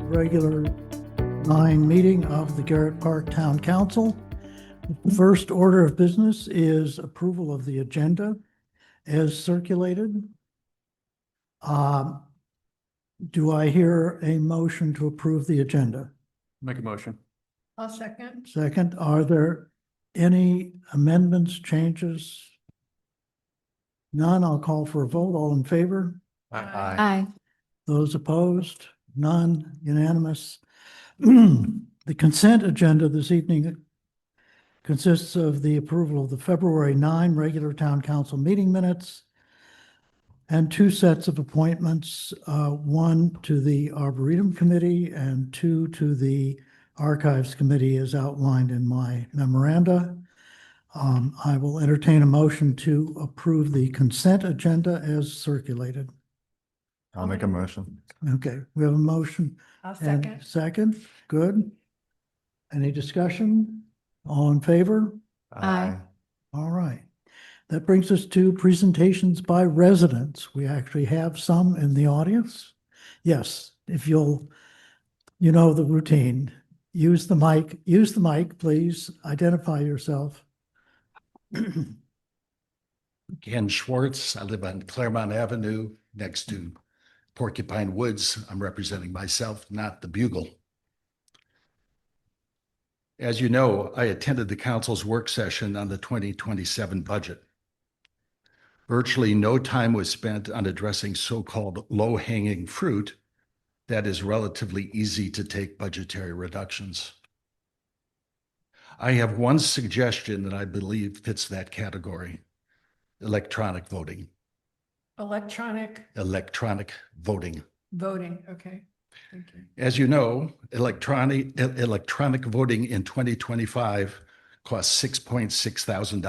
regular 9 meeting of the Garrett Park Town Council. The first order of business is approval of the agenda as circulated. Do I hear a motion to approve the agenda? Make a motion. I'll second. Second, are there any amendments, changes? None. I'll call for a vote. All in favor? Aye. Those opposed? None. Unanimous. The consent agenda this evening consists of the approval of the February 9 regular town council meeting minutes and 2 sets of appointments, 1 to the Arboretum Committee and 2 to the Archives Committee as outlined in my memoranda. I will entertain a motion to approve the consent agenda as circulated. I'll make a motion. Okay, we have a motion. I'll And second. second, good. Any discussion? All in favor? Aye. All right. That brings us to presentations by residents. We actually have some in the audience. Yes, if you know the routine. Use the mic, please. Identify yourself. Ken Schwartz. I live on Claremont Avenue next to Porcupine Woods. I'm representing myself, not the Bugle. As you know, I attended the council's work session on the 2027 budget. Virtually no time was spent on addressing so-called low-hanging fruit that is relatively easy to take budgetary reductions. I have one suggestion that I believe fits that category: electronic voting. Electronic Electronic voting. voting. Okay. Thank you. As you know, electronic voting in 2025 cost $6.6 thousand.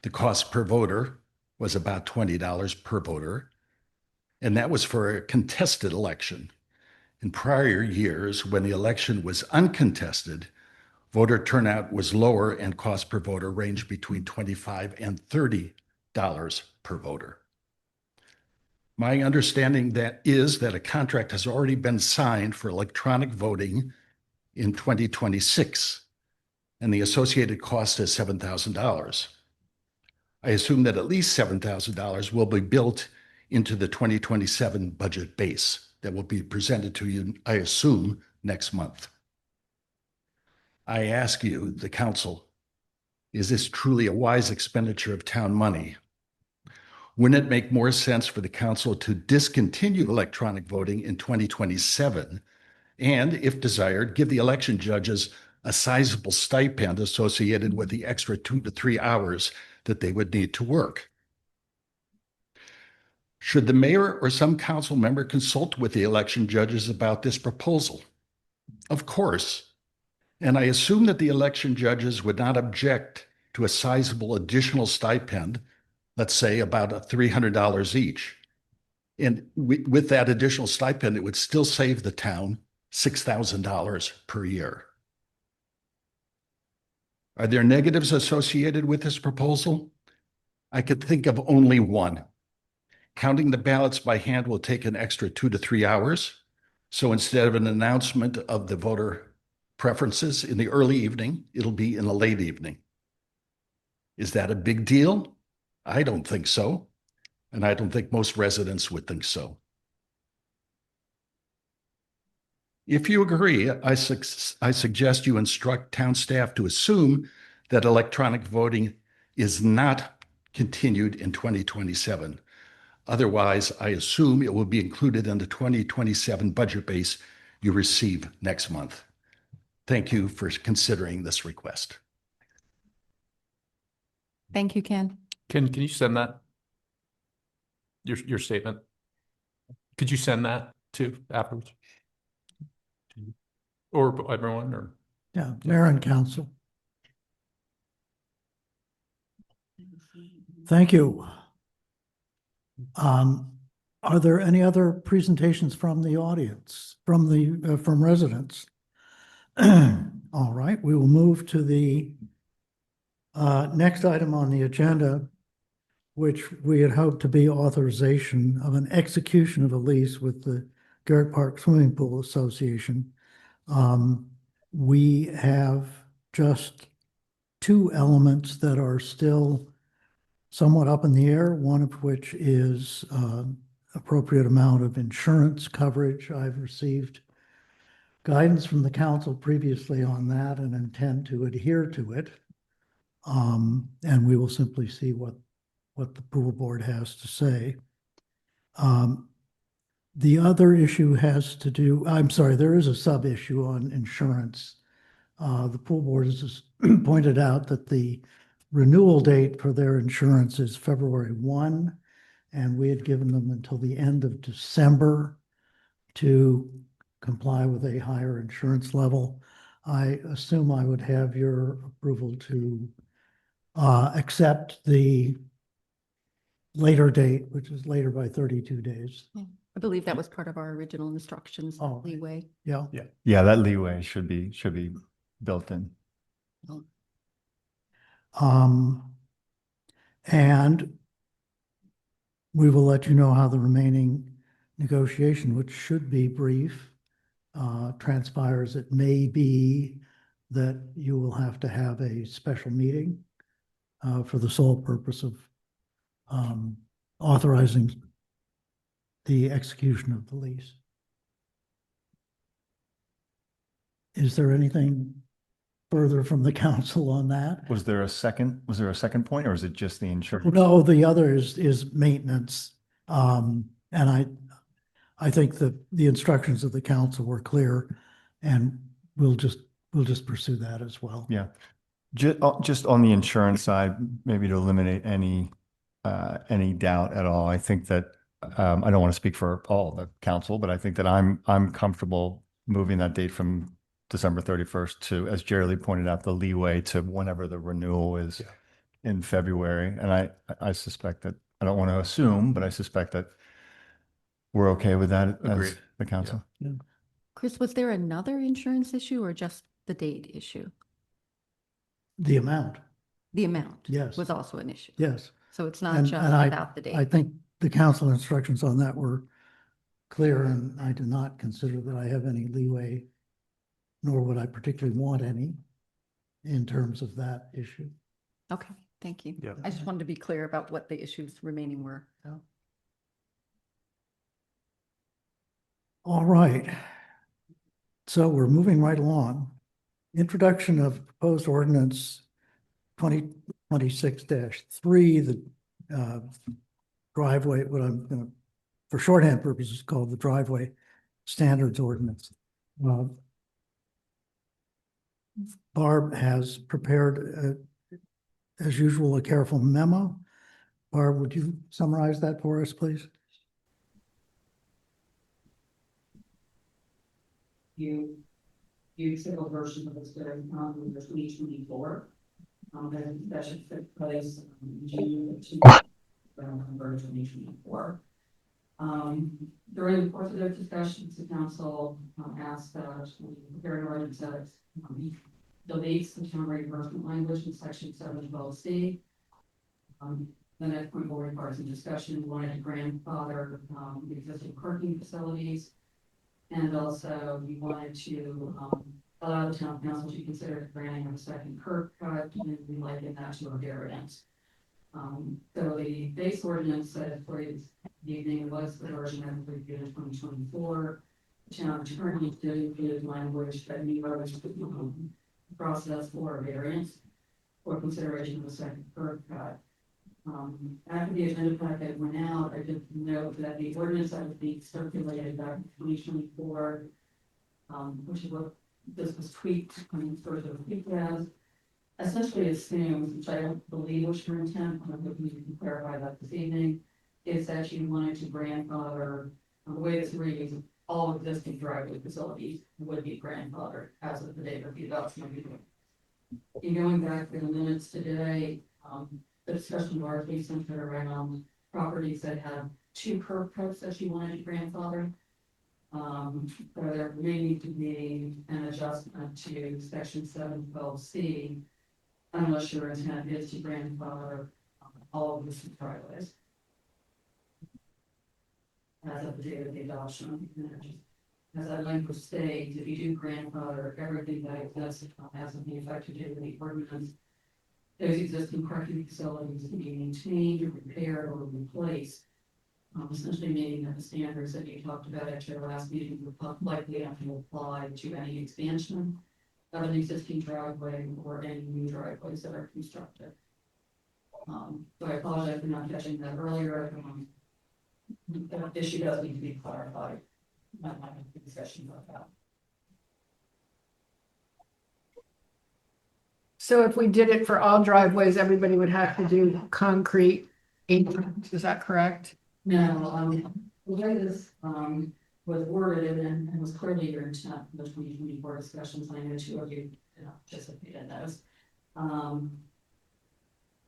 The cost per voter was about $20 per voter, and that was for a contested election. In prior years, when the election was uncontested, voter turnout was lower and cost per voter ranged between $25 and $30 per voter. My understanding is that a contract has already been signed for electronic voting in 2026, and the associated cost is $7,000. I assume that at least $7,000 will be built into the 2027 budget base that will be presented to you, I assume, next month. I ask you, the council, is this truly a wise expenditure of town money? Wouldn't it make more sense for the council to discontinue electronic voting in 2027 and, if desired, give the election judges a sizable stipend associated with the extra 2 to 3 hours that they would need to work? Should the mayor or some council member consult with the election judges about this proposal? Of course. And I assume that the election judges would not object to a sizable additional stipend, let's say about $300 each. And with that additional stipend, it would still save the town $6,000 per year. Are there negatives associated with this proposal? I could think of only one. Counting the ballots by hand will take an extra 2 to 3 hours. So instead of an announcement of the voter preferences in the early evening, it'll be in the late evening. Is that a big deal? I don't think so. And I don't think most residents would think so. If you agree, I suggest you instruct town staff to assume that electronic voting is not continued in 2027. Otherwise, I assume it will be included in the 2027 budget base you receive next month. Thank you for considering this request. Thank you, Ken. Can you send that? Your statement? Could you send that to afterwards? Or everyone, or? Yeah, mayor and council. Thank you. Are there any other presentations from the audience, from residents? All right, we will move to the next item on the agenda, which we had hoped to be authorization of an execution of a lease with the Garrett Park Swimming Pool Association. We have just two elements that are still somewhat up in the air, one of which is appropriate amount of insurance coverage. I've received guidance from the council previously on that and intend to adhere to it. And we will simply see what the pool board has to say. The other issue has to do, I'm sorry, there is a sub-issue on insurance. The pool board has pointed out that the renewal date for their insurance is February 1, and we had given them until the end of December to comply with a higher insurance level. I assume I would have your approval to accept the later date, which is later by 32 days. I believe that was part of our original instructions, Oh. leeway. Yeah. Yeah, that leeway should be built in. And we will let you know how the remaining negotiation, which should be brief, transpires. It may be that you will have to have a special meeting for the sole purpose of authorizing the execution of the lease. Is there anything further from the council on that? Was there a second point, or is it just the insurance? No, the other is maintenance. And I think that the instructions of the council were clear, and we'll just pursue that as well. Yeah. Just on the insurance side, maybe to eliminate any doubt at all. I think that, I don't want to speak for all the council, but I think that I'm comfortable moving that date from December 31st to, as Jerry Lee pointed out, the leeway to whenever the renewal is in February. And I suspect that, I don't want to assume, but I suspect that we're okay with that as Agreed. the council. Chris, was there another insurance issue or just the date issue? The amount, The amount Yes. was also an issue. yes. So it's not And just I- about the date. I think the council instructions on that were clear, and I do not consider that I have any leeway, nor would I particularly want any in terms of that issue. Okay, thank you. Yeah. I just wanted to be clear about what the issues remaining were. All right. So we're moving right along. Introduction of proposed ordinance 2026-3, the driveway, what I'm going to, for shorthand purposes, call the driveway standards ordinance. Barb has prepared, as usual, a careful memo. Barb, would you summarize that for us, please? You single version of this during the 2024. That should take place in June of 2024. During the course of their discussions, the council asked that we prepare an ordinance that deletes the town reimbursement language in section 712C. The next point will require some discussion. We wanted to grandfather the existing parking facilities. And also, we wanted to allow the town council to consider granting a second curb cut, and we liken that to a variance. So the base ordinance said for the evening was the version that we reviewed in 2024. The town attorney did include language that we wrote process for a variance for consideration of a second curb cut. After the agenda packet went out, I did note that the ordinance that would be circulated back in 2024, which is what this was tweaked, sort of tweaked as, essentially assumes, which I don't believe was your intent, I'm hoping you can clarify that this evening, is that you wanted to grandfather, the way this reads, all existing driveway facilities would be grandfathered as of the date of the adoption of the ordinance. In going back to the minutes today, the discussion largely centered around properties that have two curb cuts that you wanted to grandfather. There may need to be an adjustment to section 712C unless your intent is to grandfather all of the driveways. as of the date of the adoption. As that language states, if you do grandfather everything that exists as of the effective date of the ordinance, those existing parking facilities can be maintained or repaired or replaced. Essentially meaning that the standards that you talked about at your last meeting would likely have to apply to any expansion of an existing driveway or any new driveways that are constructed. So I apologize for not catching that earlier. That issue does need to be clarified. Might have a discussion about that. So if we did it for all driveways, everybody would have to do concrete aprons, is that correct? No, the way this, was worded and was clearly your intent in the 2024 discussions, I know two of you participated in those.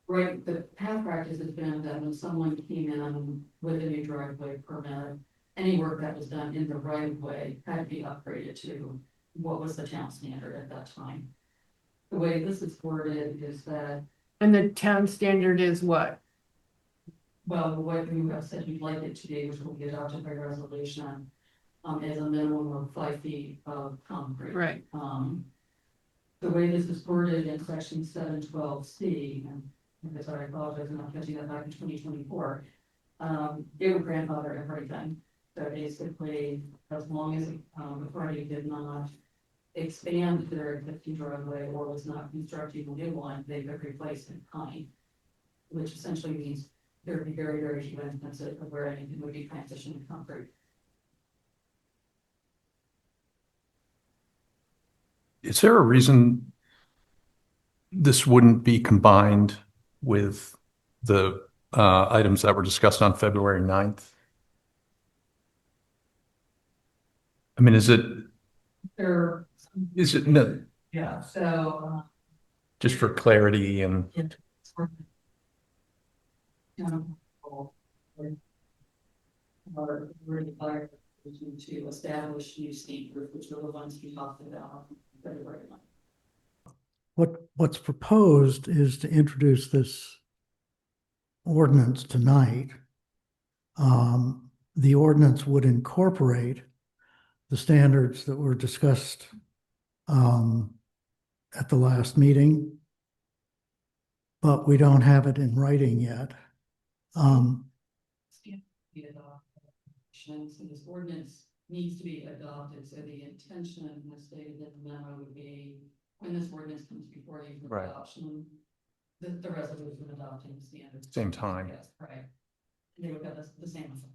Right, the past practice has been that when someone came in with a new driveway permit, any work that was done in the right of way had to be upgraded to what was the town standard at that time. The way this is worded is that, And the town standard is what? well, what you have said you'd like it to be, which will be adopted by resolution, is a minimum of 5 feet of concrete. Right. The way this is worded in section 712C, and I'm sorry, I apologize, I'm not catching that back in 2024. It would grandfather everything. So basically, as long as the party did not expand their existing driveway or was not constructing a new one, they could replace it in kind, which essentially means there would be very, very few instances of where anything would be transitioned to concrete. Is there a reason this wouldn't be combined with the items that were discussed on February 9th? I mean, is it no, Yeah, so, just for clarity and or require to establish new standards, which are the ones you talked about. What's proposed is to introduce this ordinance tonight. The ordinance would incorporate the standards that were discussed at the last meeting, but we don't have it in writing yet. So this ordinance needs to be adopted, so the intention as stated in the memo would be, when this ordinance comes before you for Right. adoption, the resolution adopting the standards. Same time. Yes, right. They would have the same effect.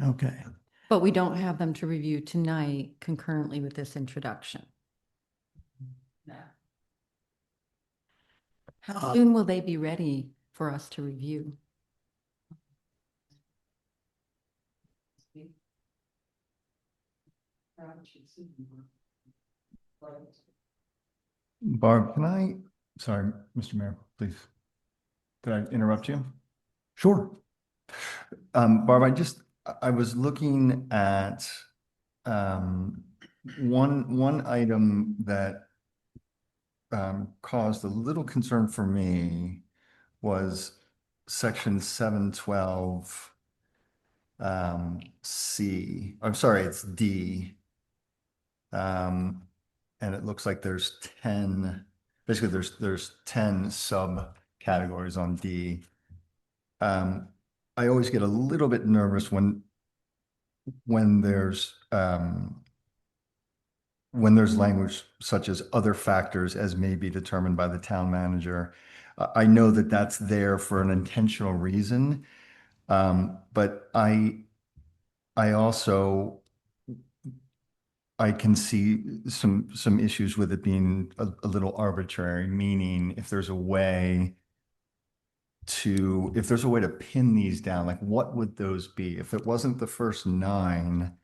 Okay. But we don't have them to review tonight concurrently with this introduction. No. How soon will they be ready for us to review? Barb, sorry, Mr. Mayor, please. Did I interrupt you? Sure. Barb, I was looking at one item that caused a little concern for me was section 712 C. I'm sorry, it's D. And it looks like there's 10, basically there's 10 subcategories on D. I always get a little bit nervous when there's language such as other factors as may be determined by the town manager. I know that that's there for an intentional reason, but I also can see some issues with it being a little arbitrary, meaning if there's a way to pin these down, like what would those be? If it wasn't the first 9,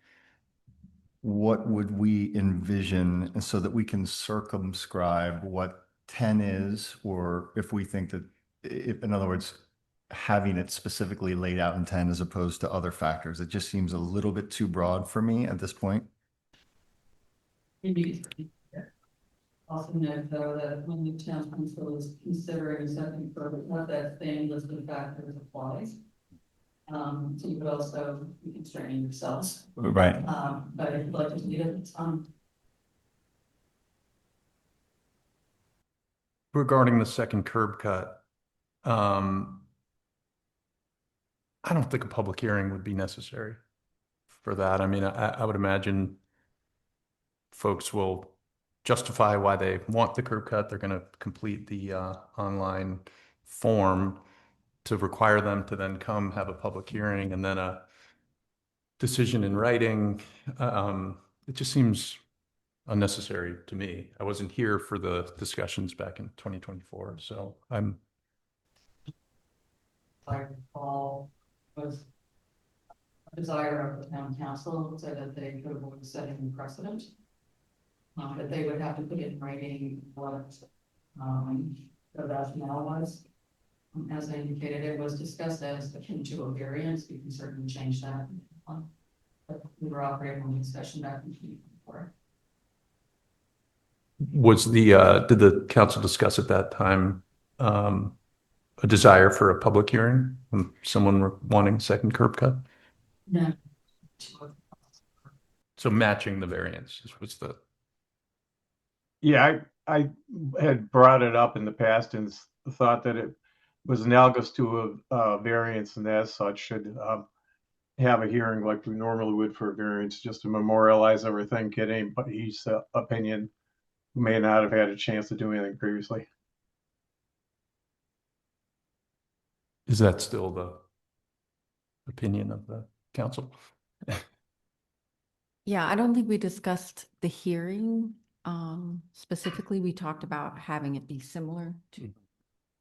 what would we envision so that we can circumscribe what 10 is, or if we think that, in other words, having it specifically laid out in 10 as opposed to other factors? It just seems a little bit too broad for me at this point. Also note though that when the town council is considering setting for what that same list of factors applies, So you could also be constraining yourselves, Right. but if you'd like to do it, it's Regarding the second curb cut, I don't think a public hearing would be necessary for that. I mean, I would imagine folks will justify why they want the curb cut. They're going to complete the online form to require them to then come have a public hearing and then a decision in writing. It just seems unnecessary to me. I wasn't here for the discussions back in 2024, so I'm I recall, was a desire of the town council so that they could avoid setting precedent. That they would have to put in writing what, the rationale was. As I indicated, it was discussed as akin to a variance. We can certainly change that. But we were operating on discussion back in 2024. was did the council discuss at that time a desire for a public hearing from someone wanting second curb cut? No. So matching the variance was the, Yeah, I had brought it up in the past and thought that it was analogous to a variance and as such should have a hearing like we normally would for a variance, just to memorialize everything, get anybody's opinion who may not have had a chance to do anything previously. is that still the opinion of the council? Yeah, I don't think we discussed the hearing. Specifically, we talked about having it be similar to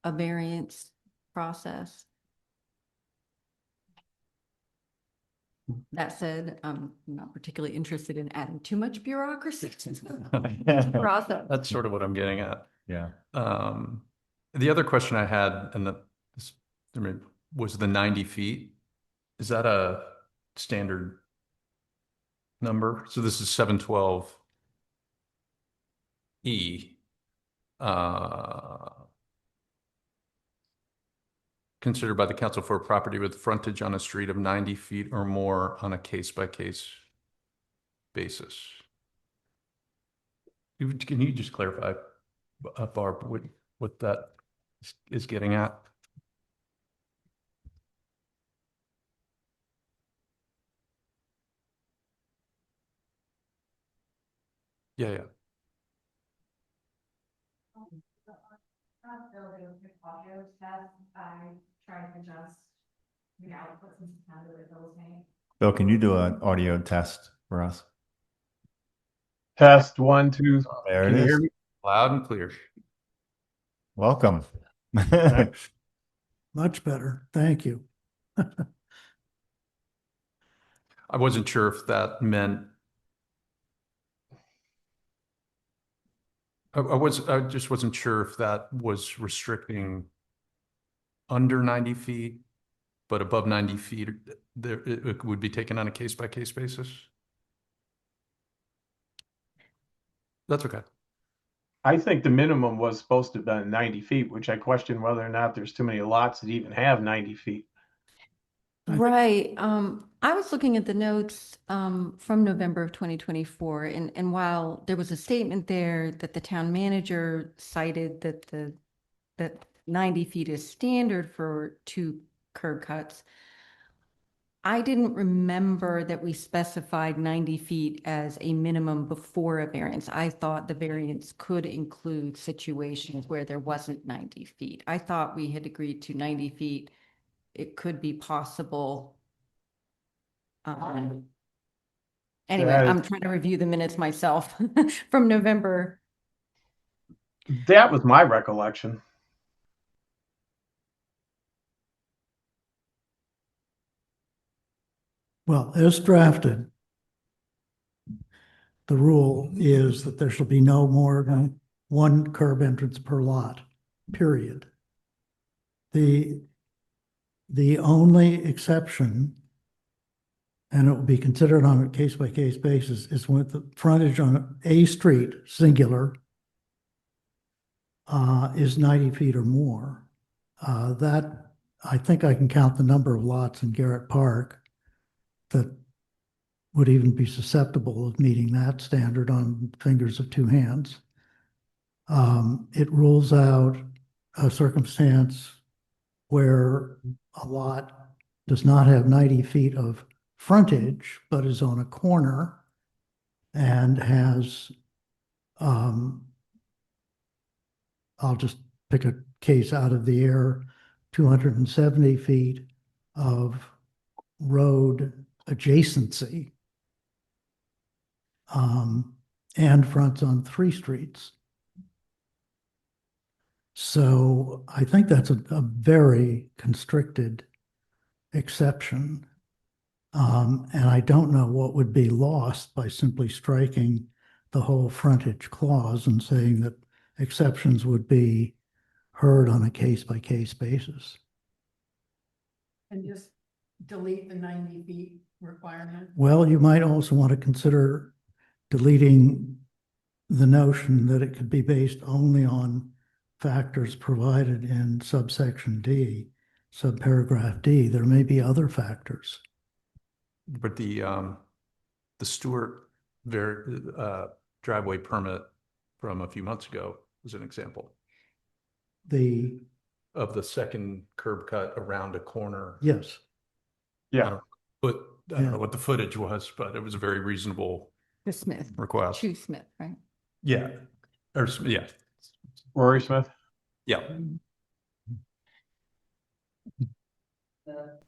a variance process. That said, I'm not particularly interested in adding too much bureaucracy to the process. That's sort of what I'm getting at. Yeah. The other question I had, and was the 90 feet. Is that a standard number? So this is 712 E. Considered by the council for a property with frontage on a street of 90 feet or more on a case-by-case basis. Can you just clarify, Barb, what that is getting at? Yeah. Audio test, I tried to adjust the outputs and sound of it those names. Bill, can you do an audio test for us? Test 1, 2. There Can it you hear is. me? Loud and clear. Welcome. Much better. Thank you. I wasn't sure if that meant. I just wasn't sure if that was restricting under 90 feet, but above 90 feet, it would be taken on a case-by-case basis. That's okay. I think the minimum was supposed to have been 90 feet, which I question whether or not there's too many lots that even have 90 feet. Right. I was looking at the notes from November of 2024, and while there was a statement there that the town manager cited that 90 feet is standard for 2 curb cuts, I didn't remember that we specified 90 feet as a minimum before a variance. I thought the variance could include situations where there wasn't 90 feet. I thought we had agreed to 90 feet. It could be possible. Anyway, I'm trying to review the minutes myself from November. That was my recollection. Well, as drafted, the rule is that there shall be no more than 1 curb entrance per lot, period. The only exception, and it will be considered on a case-by-case basis, is when the frontage on a street, singular, is 90 feet or more. That I think I can count the number of lots in Garrett Park that would even be susceptible of meeting that standard on fingers of two hands. It rules out a circumstance where a lot does not have 90 feet of frontage, but is on a corner and has, I'll just pick a case out of the air, 270 feet of road adjacency, and fronts on 3 streets. So I think that's a very constricted exception. And I don't know what would be lost by simply striking the whole frontage clause and saying that exceptions would be heard on a case-by-case basis. And just delete the 90 feet requirement. Well, you might also want to consider deleting the notion that it could be based only on factors provided in subsection D, subparagraph D. There may be other factors. But the Stewart driveway permit from a few months ago was an example of the second curb cut around a corner. Yes. Yeah. I don't know what the footage was, but it was a very reasonable The Smith, request. Chu Smith, right? Yeah. Or, yeah. Rory Smith? Yeah. That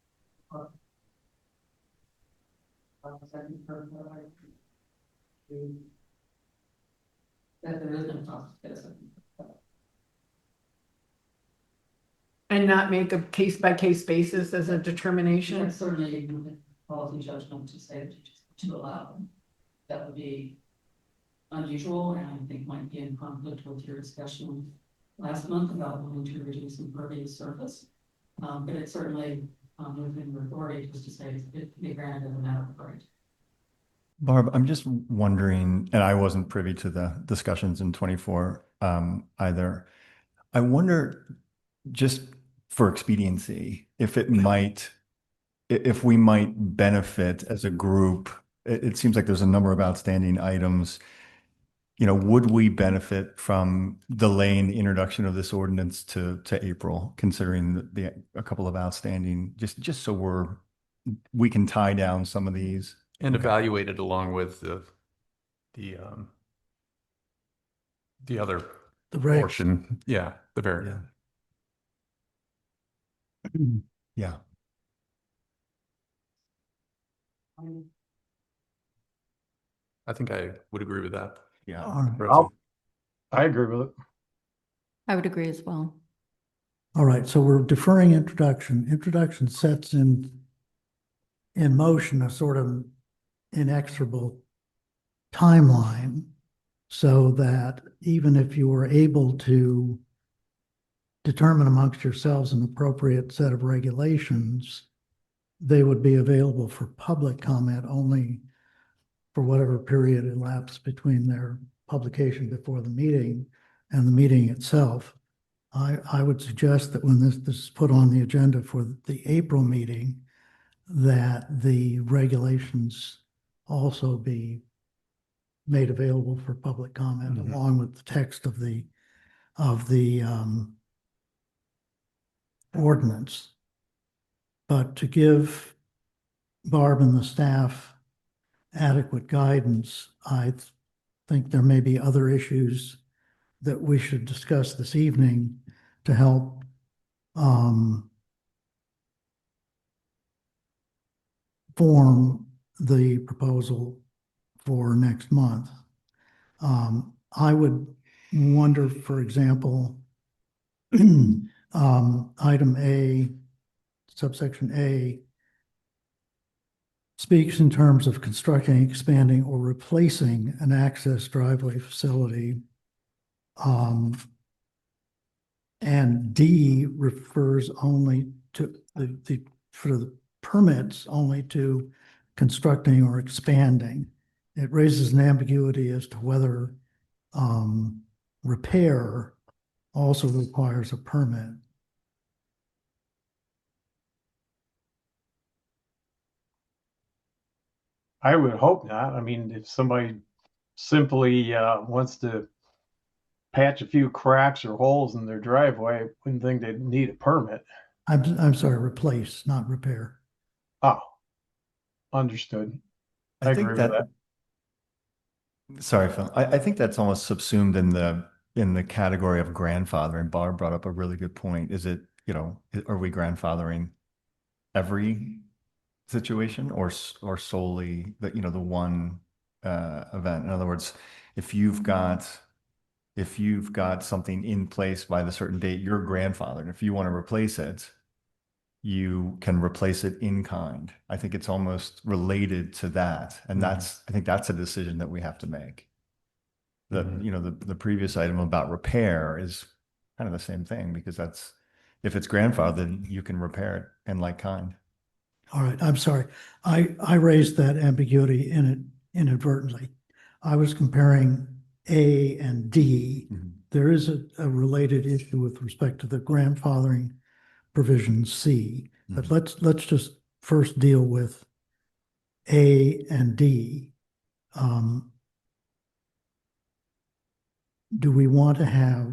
there is no cost to this. And not make a case-by-case basis as a Yeah, determination. certainly policy judgment to say to allow them. That would be unusual and I think might be in conflict with your discussion last month about wanting to reduce impervious surface. But it's certainly within your authority just to say it be granted as a matter of right. Barb, I'm just wondering, and I wasn't privy to the discussions in 24 either. I wonder, just for expediency, if we might benefit as a group. It seems like there's a number of outstanding items. You know, would we benefit from delaying the introduction of this ordinance to April, considering a couple of outstanding, just so we can tie down some of these? And Okay. evaluate it along with the other The regs. portion. Yeah, the very. Yeah. I think I would agree with that. Yeah. All right. Rosie. I agree with it. I would agree as well. All right, so we're deferring introduction. Introduction sets in motion a sort of inexorable timeline so that even if you were able to determine amongst yourselves an appropriate set of regulations, they would be available for public comment only for whatever period elapsed between their publication before the meeting and the meeting itself. I would suggest that when this is put on the agenda for the April meeting, that the regulations also be made available for public comment along with the text of the ordinance. But to give Barb and the staff adequate guidance, I think there may be other issues that we should discuss this evening to help form the proposal for next month. I would wonder, for example, item A, subsection A, speaks in terms of constructing, expanding, or replacing an access driveway facility. And D refers only to for the permits only to constructing or expanding. It raises an ambiguity as to whether repair also requires a permit. I would hope not. I mean, if somebody simply wants to patch a few cracks or holes in their driveway, I wouldn't think they'd need a permit. I'm sorry, replace, not repair. Oh, understood. I I think agree with that, sorry, Phil, I think that's almost subsumed in the category of grandfathering. Barb brought up a really good point. Is it, are we grandfathering every situation or solely the one event? In other words, if you've got something in place by the certain date, you're grandfathered. If you want to replace it, you can replace it in kind. I think it's almost related to that. And I think that's a decision that we have to make. The previous item about repair is kind of the same thing, because if it's grandfathered, you can repair it in like kind. All right, I'm sorry. I raised that ambiguity inadvertently. I was comparing A and D. There is a related issue with respect to the grandfathering provision C, but let's just first deal with A and D. Do we want to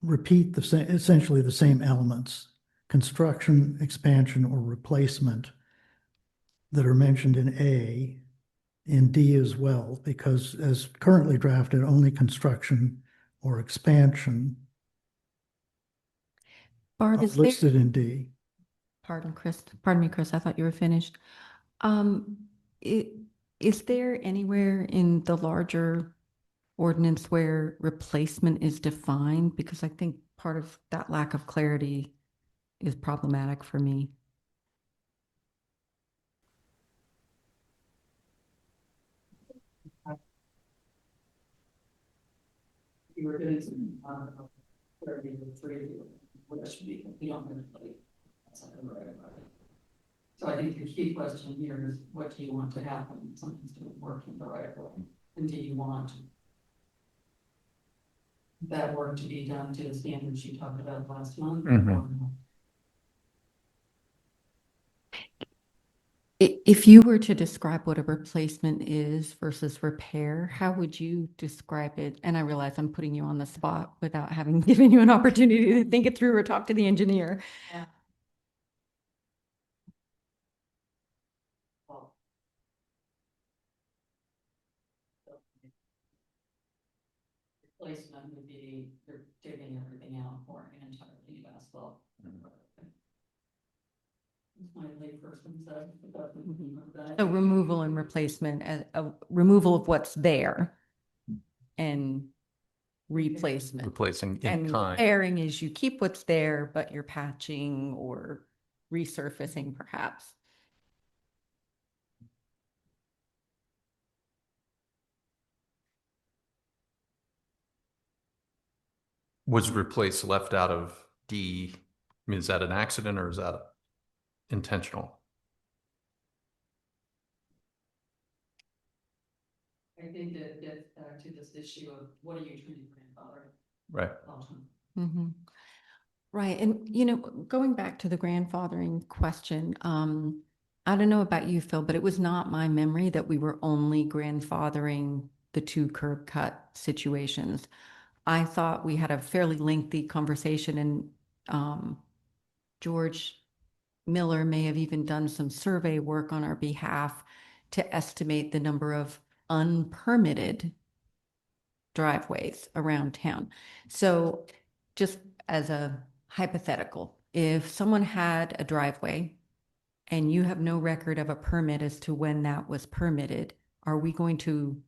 repeat essentially the same elements, construction, expansion, or replacement that are mentioned in A, in D as well? Because as currently drafted, only construction or expansion Barb, are is there, listed in D. pardon me, Chris, I thought you were finished. Is there anywhere in the larger ordinance where replacement is defined? Because I think part of that lack of clarity is problematic for me. You were doing some, clarity with three, what should be, we don't really, that's not right about it. So I think the key question here is, what do you want to happen when something's doing work in the right way? And do you want that work to be done to the standards you talked about last month? Mhm. Or not? If you were to describe what a replacement is versus repair, how would you describe it? And I realize I'm putting you on the spot without having given you an opportunity to think it through or talk to the engineer. Yeah. Well, replacement would be you're digging everything out, pouring entirely new asphalt. My layperson said. So removal and replacement, a removal of what's there and replacement. Replacing in And kind. repairing is you keep what's there, but you're patching or resurfacing perhaps. Was replace left out of D? I mean, is that an accident or is that intentional? I think that gets back to this issue of what are you treating grandfather? Right. Mm-hmm. Right. And, going back to the grandfathering question, I don't know about you, Phil, but it was not my memory that we were only grandfathering the two curb cut situations. I thought we had a fairly lengthy conversation and George Miller may have even done some survey work on our behalf to estimate the number of unpermitted driveways around town. So just as a hypothetical, if someone had a driveway and you have no record of a permit as to when that was permitted, are we going to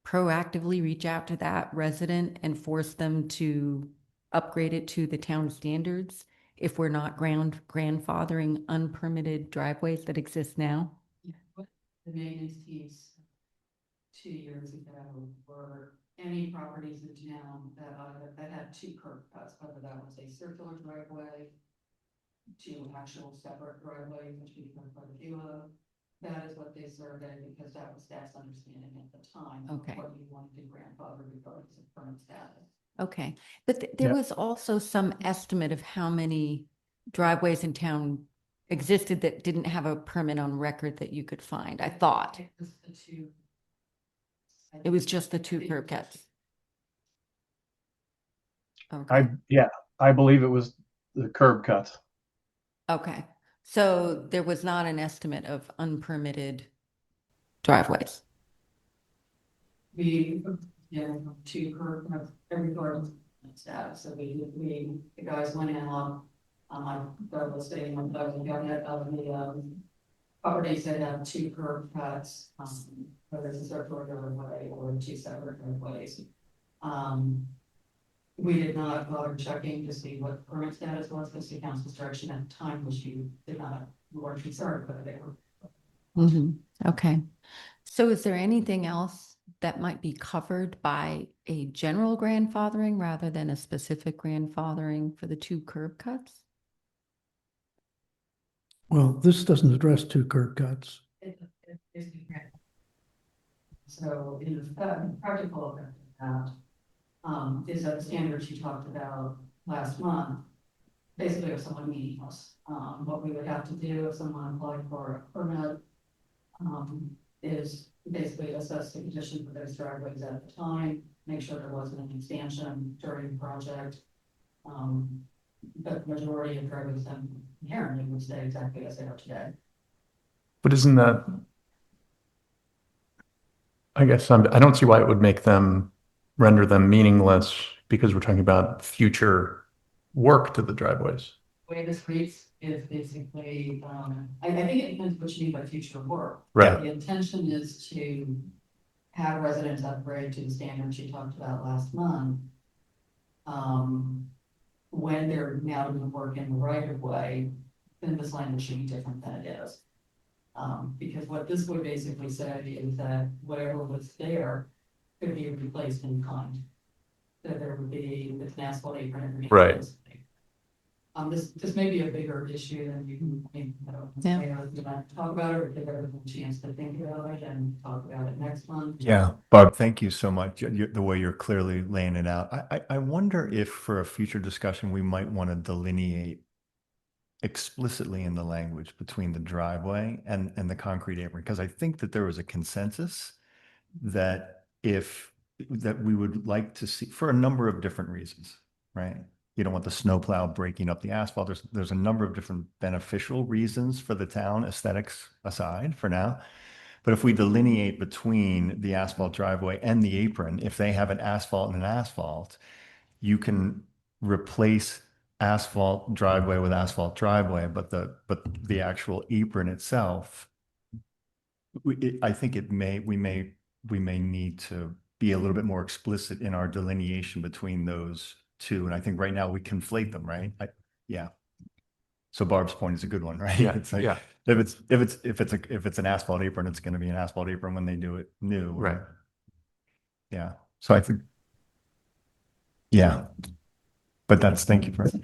proactively reach out to that resident and force them to upgrade it to the town standards if we're not grandfathering unpermitted driveways that exist now? The maintenance piece 2 years ago were any properties in town that had two curb cuts, whether that was a circular driveway, two actual separate driveways, which we've done quite a few of. That is what they surveyed because that was staff's understanding at the time. Okay. What you wanted to grandfather regardless of current status. Okay, but there Yeah. was also some estimate of how many driveways in town existed that didn't have a permit on record that you could find, I thought. It was the two. It was just the two curb cuts. I, Okay, yeah, I believe it was the curb cuts. okay. So there was not an estimate of unpermitted driveways. We, two curb, every car status, so the guys went in on, the state, got it out of the, properties that have two curb cuts, whether it's a circular driveway or two separate driveways. We did not bother checking to see what the permit status was, because the council's direction at the time was you did not, you weren't concerned, but they were. Okay. So is there anything else that might be covered by a general grandfathering rather than a specific grandfathering for the two curb cuts? Well, this doesn't address two curb cuts. So in the practical effect of that, is that the standards you talked about last month, basically if someone meaningless. What we would have to do if someone applied for a permit, is basically assess the condition for those driveways at the time, make sure there wasn't an expansion during the project. But the majority of driveways then inherently would stay exactly as they are today. But isn't that, I guess I don't see why it would render them meaningless because we're talking about future work to the driveways. The way this reads is basically, I think it depends what you mean by future work. Right. The intention is to have residents upgrade to the standards you talked about last month. When they're now doing work in the right of way, then this language should be different than it is. Because what this would basically say is that whatever was there could be replaced in kind. So there would be this asphalt apron. Right. This may be a bigger issue than you can, talk about it, or give everyone a chance to think about it and talk about it next month. Yeah, Barb, thank you so much. The way you're clearly laying it out. I wonder if for a future discussion, we might want to delineate explicitly in the language between the driveway and the concrete apron, because I think that there was a consensus that that we would like to see for a number of different reasons, right? You don't want the snowplow breaking up the asphalt. There's a number of different beneficial reasons for the town, aesthetics aside for now. But if we delineate between the asphalt driveway and the apron, if they have an asphalt and an asphalt, you can replace asphalt driveway with asphalt driveway, but the actual apron itself, I think we may need to be a little bit more explicit in our delineation between those two. And I think right now we conflate them, right? Yeah. So Barb's point is a good one, right? Yeah, It's like, yeah. if it's an asphalt apron, it's going to be an asphalt apron when they do it new. Right. Yeah. So I think, yeah. But thank you for it.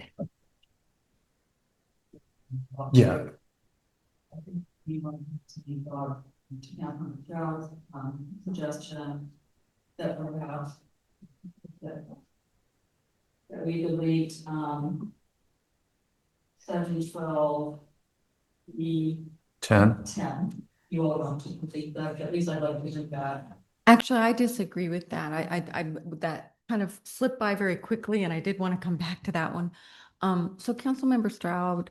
Yeah. Suggestion that perhaps that we delete 712 10. You all want to complete that, at least I'd like to do that. Actually, I disagree with that. That kind of slipped by very quickly, and I did want to come back to that one. So Councilmember Stroud,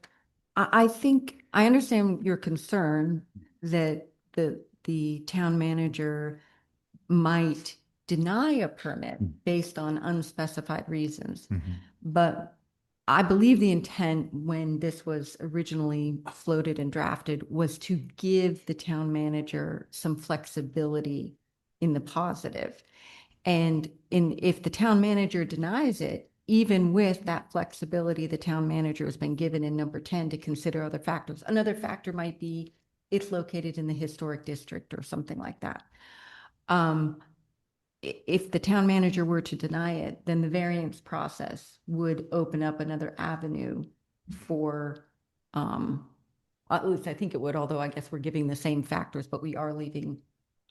I think I understand your concern that the town manager might deny a permit based on unspecified reasons. But I believe the intent when this was originally floated and drafted was to give the town manager some flexibility in the positive. And if the town manager denies it, even with that flexibility, the town manager has been given in number 10 to consider other factors. Another factor might be it's located in the historic district or something like that. If the town manager were to deny it, then the variance process would open up another avenue for, at least I think it would, although I guess we're giving the same factors, but we are leaving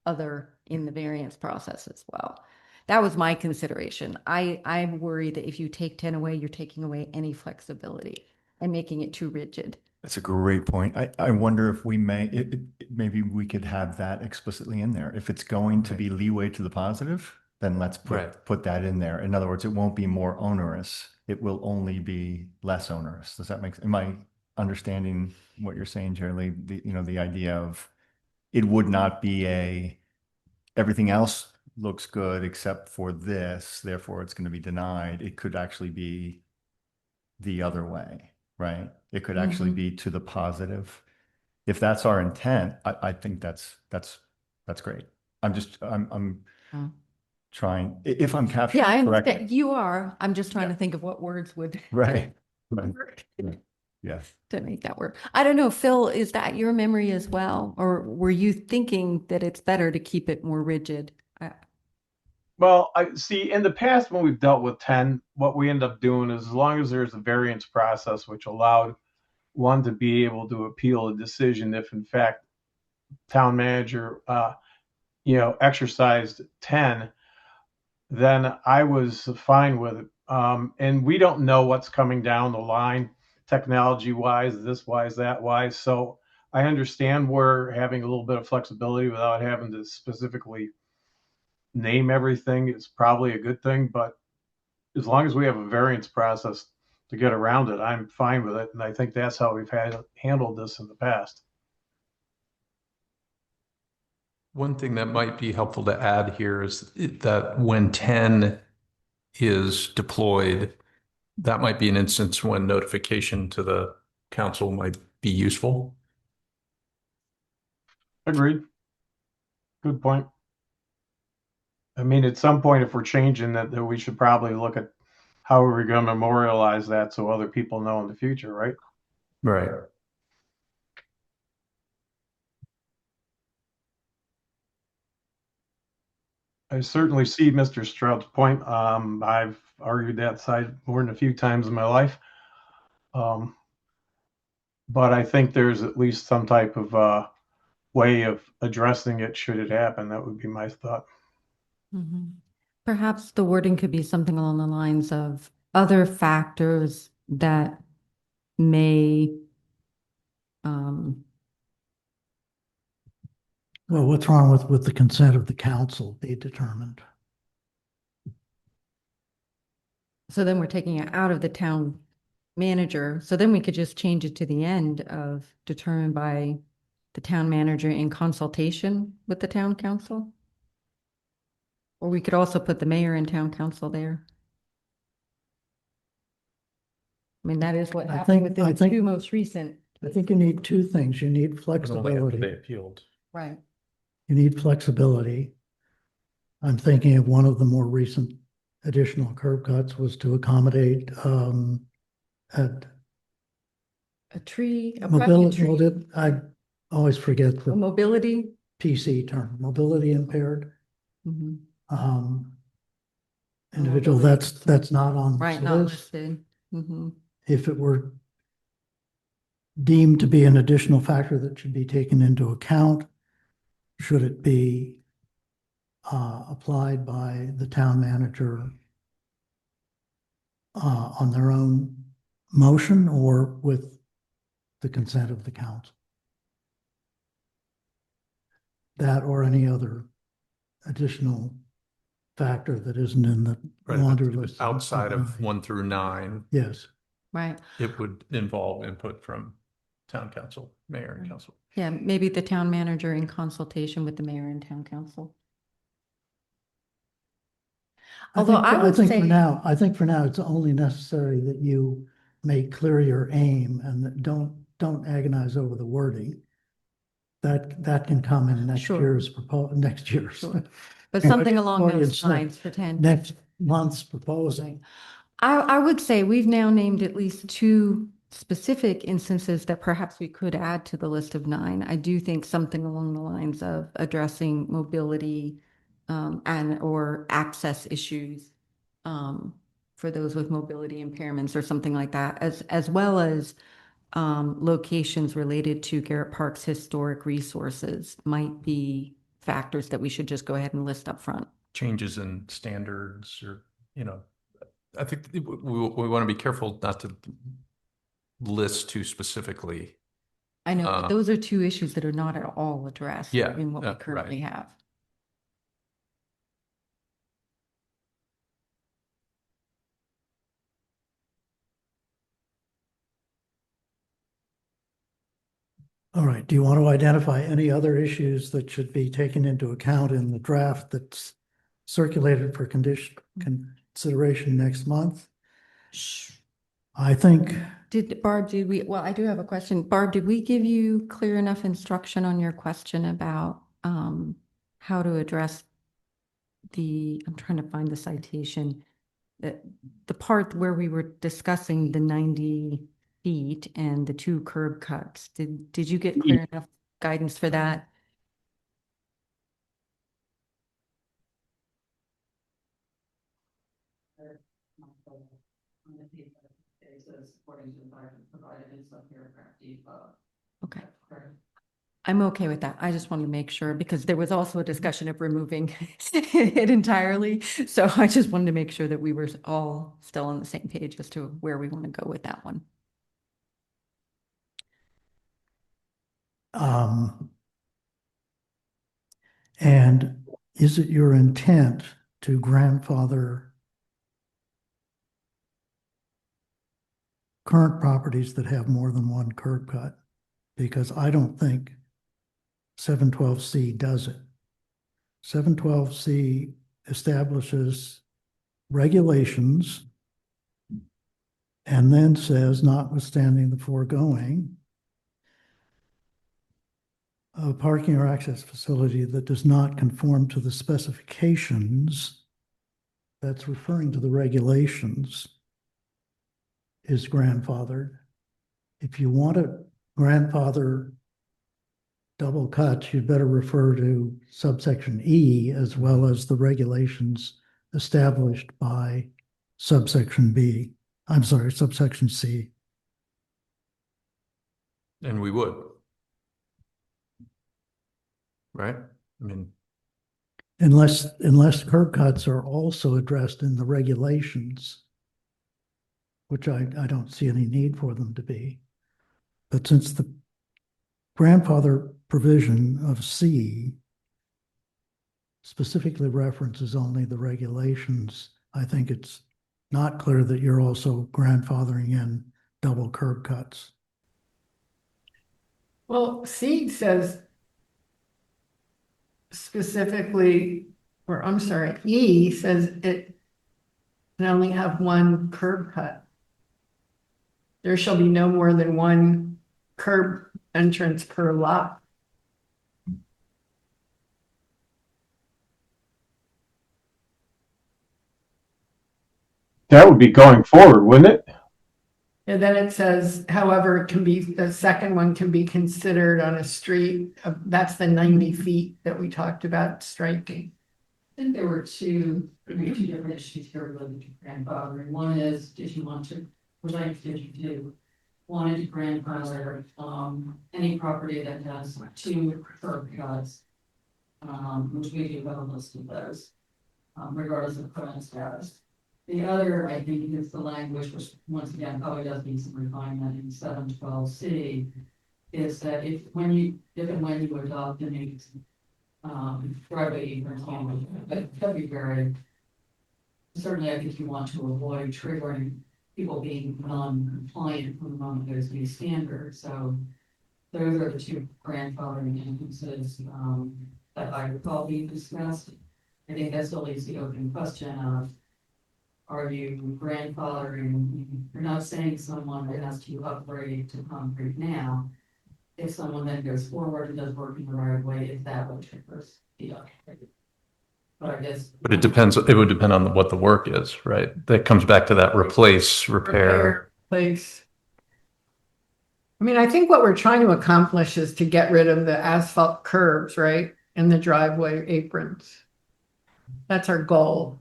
other in the variance process as well. That was my consideration. I worry that if you take 10 away, you're taking away any flexibility and making it too rigid. That's a great point. I wonder if we may, maybe we could have that explicitly in there. If it's going to be leeway to the positive, then let's Right. put that in there. In other words, it won't be more onerous. It will only be less onerous. Does that make, am I understanding what you're saying, Jerry Lee? The idea of it would not be everything else looks good except for this, therefore it's going to be denied. It could actually be the other way, right? It could actually Mhm. be to the positive. If that's our intent, I think that's great. I'm Oh. trying, if I'm capturing Yeah, I it correctly. understand. You are. I'm just trying Yeah. to think of what words would Right. Right. work Yes. to make that work. I don't know, Phil, is that your memory as well? Or were you thinking that it's better to keep it more rigid? Well, I see in the past when we've dealt with 10, what we end up doing is as long as there's a variance process which allowed one to be able to appeal a decision if in fact town manager exercised 10, then I was fine with it. And we don't know what's coming down the line technology wise, this wise, that wise. So I understand we're having a little bit of flexibility without having to specifically name everything is probably a good thing. But as long as we have a variance process to get around it, I'm fine with it. And I think that's how we've handled this in the past. One thing that might be helpful to add here is that when 10 is deployed, that might be an instance when notification to the council might be useful. Agreed. Good point. I mean, at some point, if we're changing that, then we should probably look at how are we going to memorialize that so other people know in the future, right? Right. I certainly see Mr. Stroud's point. I've argued that side more than a few times in my life. But I think there's at least some type of way of addressing it should it happen. That would be my thought. Mhm. Perhaps the wording could be something along the lines of other factors that may, um, Well, what's wrong with the consent of the council be determined? so then we're taking it out of the town manager. So then we could just change it to the end of determined by the town manager in consultation with the town council. Or we could also put the mayor and town council there. I mean, that is what I happened think- with I the think- two most recent. I think you need two things. You need But only after flexibility. they appealed. Right. You need flexibility. I'm thinking of one of the more recent additional curb cuts was to accommodate at A tree, a private mobility, tree, I always forget a the mobility. PC term, mobility impaired Mhm. individual. That's not on Right, this not list. listed. Mhm. If it were deemed to be an additional factor that should be taken into account, should it be applied by the town manager on their own motion or with the consent of the council? That or any other additional factor that isn't in the Right. If laundry it was list. outside of nine. 1 through 9, Yes. Right. it would involve input from town council, mayor and council. Yeah, maybe the town manager in consultation with the mayor and town council. Although I would think say- I think for now, it's only necessary that you make clear your aim and that don't agonize over the wording. That can come in next Sure. next year's. Sure. But something along Audience those lines for 10. Next month's proposing. I would say we've now named at least two specific instances that perhaps we could add to the list of 9. I do think something along the lines of addressing mobility and or access issues for those with mobility impairments or something like that, as well as locations related to Garrett Park's historic resources might be factors that we should just go ahead and list up front. Changes in standards or, I think we want to be careful not to list too specifically. I know, but those are two issues that are not at all addressed Yeah, in what we right. currently have. All right, do you want to identify any other issues that should be taken into account in the draft that's circulated for consideration next month? I think, Barb, well, I do have a question. Barb, did we give you clear enough instruction on your question about how to address I'm trying to find the citation, the part where we were discussing the 90 feet and the 2 curb cuts? Did you get clear enough guidance for that? Okay. I'm okay with that. I just wanted to make sure because there was also a discussion of removing it entirely. So I just wanted to make sure that we were all still on the same page as to where we want to go with that one. and is it your intent to grandfather current properties that have more than one curb cut? Because I don't think 712C does it. 712C establishes regulations and then says, notwithstanding the foregoing, a parking or access facility that does not conform to the specifications, that's referring to the regulations, is grandfathered. If you want to grandfather double cuts, you'd better refer to subsection E as well as the regulations established by subsection B. I'm sorry, subsection C. And we would. Right? I mean, Unless curb cuts are also addressed in the regulations, which I don't see any need for them to be. But since the grandfather provision of C specifically references only the regulations, I think it's not clear that you're also grandfathering in double curb cuts. Well, C says specifically, or I'm sorry, E says it can only have one curb cut. There shall be no more than one curb entrance per lot. That would be going forward, wouldn't it? And then it says, however, it can be, the second one can be considered on a street. That's the 90 feet that we talked about striking. I think there were two different issues here related to grandfathering. One is, did you want to, which I did you do, wanted to grandfather any property that has 2 curb cuts, which we do have a list of those, regardless of current status. The other, I think, is the language, which once again probably does need some refinement in 712C, is that if and when you adopt the new driveway apron but February, certainly I think you want to avoid triggering people being non-compliant from the moment there's new standards. So those are the 2 grandfathering instances that I recall being discussed. I think that still leaves the open question of, are you grandfathering? You're not saying someone that has to upgrade to concrete now. If someone then goes forward and does work in the right of way, is that what triggers the upgrade? But I guess. but it depends. It would depend on what the work is, right? That comes back to that replace, repair. Place. I mean, I think what we're trying to accomplish is to get rid of the asphalt curbs, right? And the driveway aprons. That's our goal.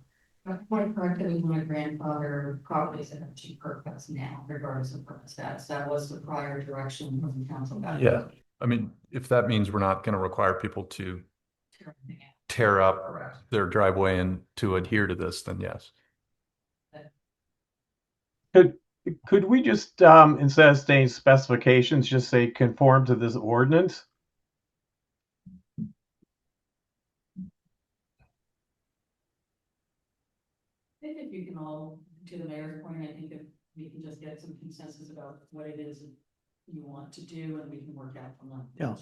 Point correctly, my grandfather properties that have 2 curb cuts now, regardless of current status. That was the prior direction from the council. Yeah. I mean, if that means we're not going to require people to tear up their driveway and to adhere to this, then yes. Could we just, instead of saying specifications, just say conform to this ordinance? I think if you can all, to the mayor's point, I think if we can just get some consensus about what it is you want to do, and we can work out from that. Yeah.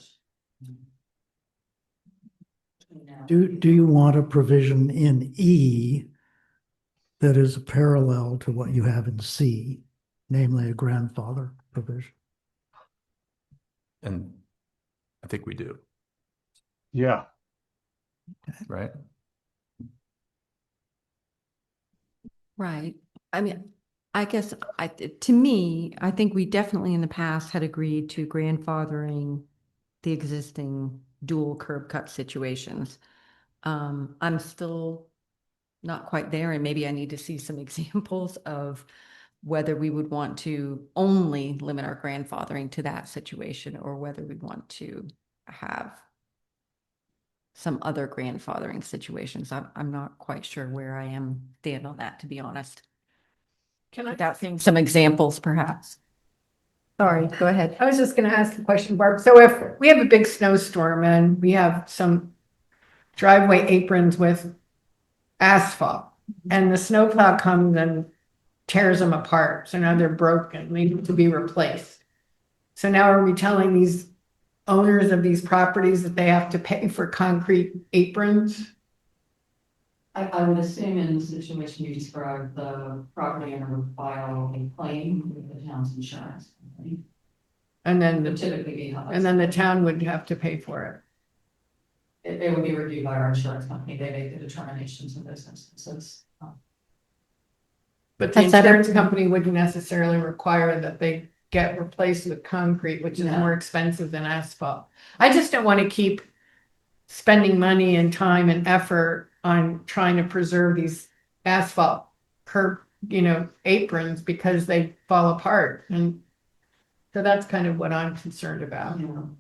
Now, Do you want a provision in E that is parallel to what you have in C, namely a grandfather provision? And I think we do, Yeah. right? Right. I mean, I guess to me, I think we definitely in the past had agreed to grandfathering the existing dual curb cut situations. I'm still not quite there, and maybe I need to see some examples of whether we would want to only limit our grandfathering to that situation, or whether we want to have some other grandfathering situations. I'm not quite sure where I am stand on that, to be honest. Can I? Without seeing some examples, perhaps. Sorry, go ahead. I was just gonna ask a question, Barb. So if we have a big snowstorm and we have some driveway aprons with asphalt and the snowplow comes and tears them apart, so now they're broken, they need to be replaced. So now are we telling these owners of these properties that they have to pay for concrete aprons? I would assume in the situation you described, the property owner would file a claim with the town's insurance company. And then, It would typically be how and then the town would have to pay for it. it would be reviewed by our insurance company. They make the determinations in those instances. But the Has that insurance ever- company wouldn't necessarily require that they get replaced with concrete, which is No. more expensive than asphalt. I just don't want to keep spending money and time and effort on trying to preserve these asphalt curb, aprons because they fall apart. And so that's kind of what I'm concerned about.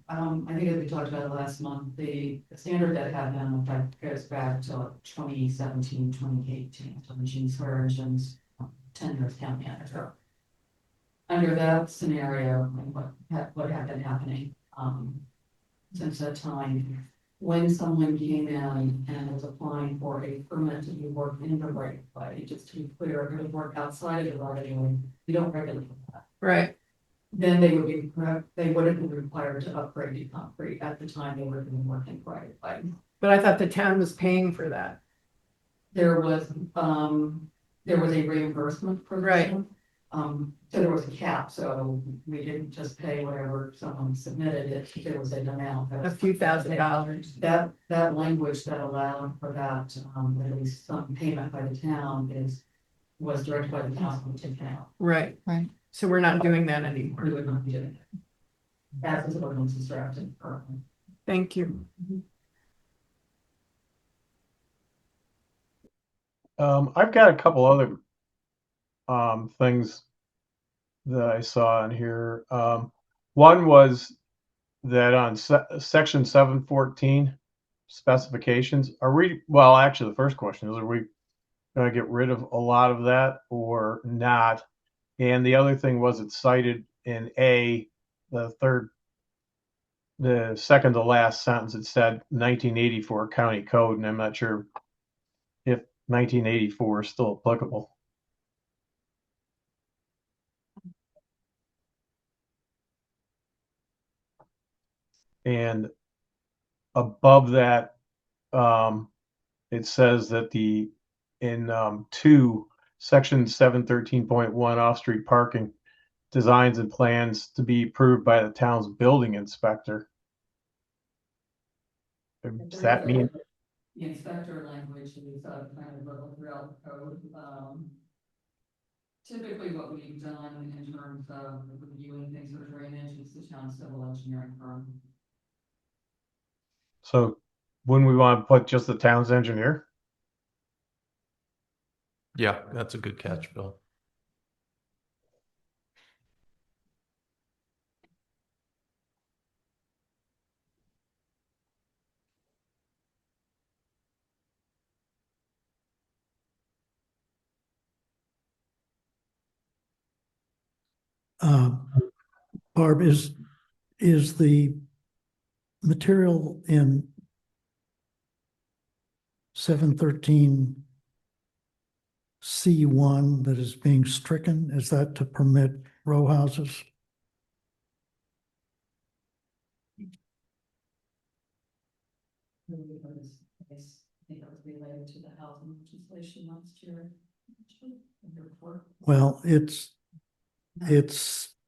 I think as we talked about last month, the standard that had been in effect goes back to 2017, 2018, so Gene Swearingen's tenure as town manager. Under that scenario, and what had been happening, since that time, when someone came in and was applying for a permit to be worked in the right of way, just to be clear, if it would work outside of the right of way, we don't regulate that. Right. Then they wouldn't be required to upgrade the concrete at the time they were doing work in right of way. But I thought the town was paying for that. There was a reimbursement provision. So there was a cap, so we didn't just pay whatever someone submitted, there was an amount. A few $1,000s. That language that allowed for that, at least some payment by the town was directed by the council to town. Right. Right. So we're not doing that anymore. We would not be doing it. As this ordinance is drafted currently. Thank you. I've got a couple other things that I saw in here. One was that on section 714 specifications, well, actually the first question is, are we going to get rid of a lot of that or not? And the other thing was it cited in the second to last sentence, it said 1984 county code, and I'm not sure if 1984 is still applicable. And above that, it says that in section 713.1 off-street parking designs and plans to be approved by the town's building inspector. Does that mean? The inspector language is kind of level throughout the code. Typically what we've done in terms of reviewing things for drainage is the town civil engineering firm. So wouldn't we want to put just the town's engineer? Yeah, that's a good catch, Bill. Barb, is the material in 713C1 that is being stricken, is that to permit row houses? I think that was related to the housing legislation last year. Well, it's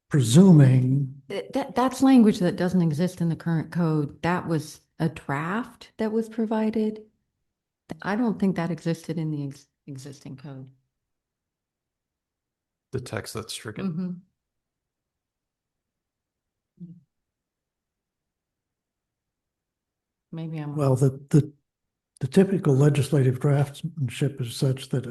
presuming, That's language that doesn't exist in the current code. That was a draft that was provided. I don't think that existed in the existing code. The text that's stricken. Mhm. Maybe I'm. well, the typical legislative draftsmanship is such that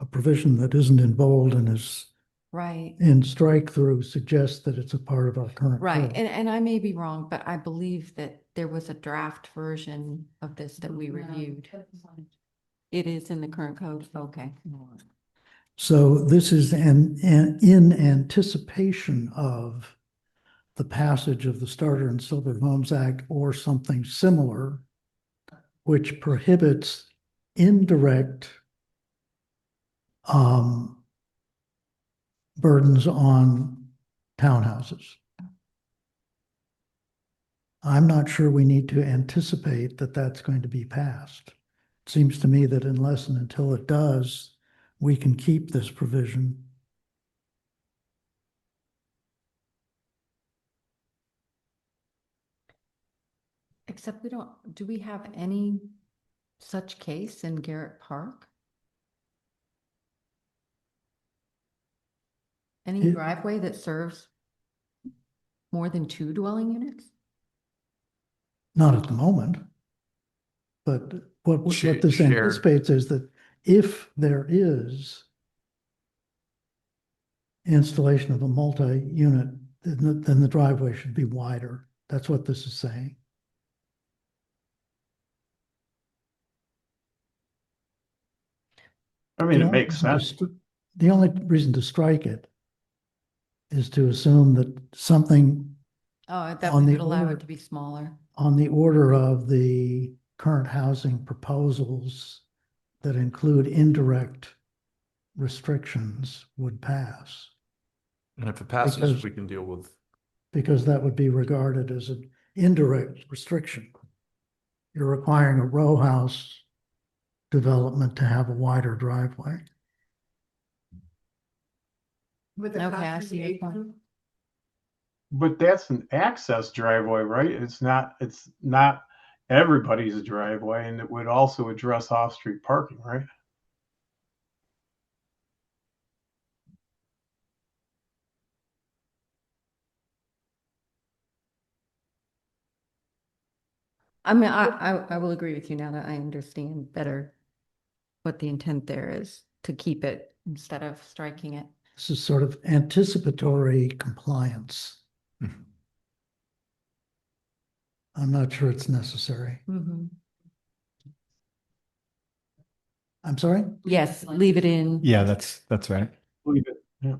a provision that isn't in bold and is Right, in strike through suggests that it's a part of our current right. code. And I may be wrong, but I believe that there was a draft version of this that we reviewed. It is in the current code. Okay. So this is in anticipation of the passage of the Starter and Silver Homes Act or something similar, which prohibits indirect burdens on townhouses. I'm not sure we need to anticipate that that's going to be passed. It seems to me that unless and until it does, we can keep this provision. Except do we have any such case in Garrett Park? Any It- driveway that serves more than 2 dwelling units? Not at the moment. But what this Shared. anticipates is that if there is installation of a multi-unit, then the driveway should be wider. That's what this is saying. I mean, The it only makes reason to sense. The only reason to strike it is to assume that something Oh, that On we the would allow order- it to be smaller. on the order of the current housing proposals that include indirect restrictions would pass, And if it passes, Because- we can deal with, because that would be regarded as an indirect restriction. You're requiring a row house development to have a wider driveway. With Okay, I see your point. But that's an access driveway, right? It's not everybody's driveway, and it would also address off-street parking, right? I mean, I will agree with you now that I understand better what the intent there is to keep it instead of striking it. This is sort of anticipatory compliance. Mhm. I'm not sure it's necessary. Mhm. I'm sorry? Yes, leave it in. Yeah, that's right. Leave it. Yeah.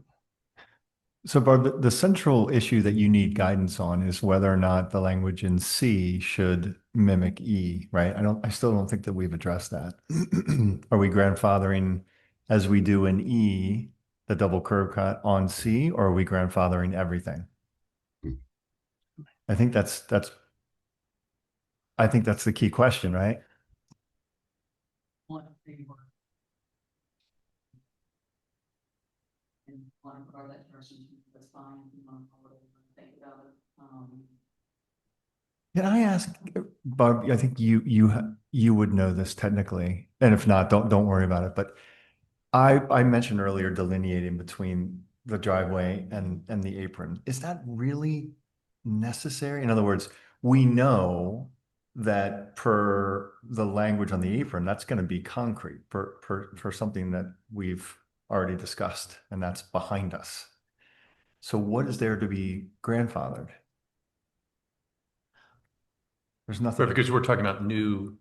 So Barb, the central issue that you need guidance on is whether or not the language in C should mimic E, right? I still don't think that we've addressed that. Are we grandfathering as we do in E, the double curb cut on C, or are we grandfathering everything? I think that's the key question, right? And want to borrow that person, that's fine, if you want to think about it. Can I ask, Barb, I think you would know this technically, and if not, don't worry about it. But I mentioned earlier delineating between the driveway and the apron. Is that really necessary? In other words, we know that per the language on the apron, that's going to be concrete for something that we've already discussed, and that's behind us. So what is there to be grandfathered? There's nothing. but because we're talking about new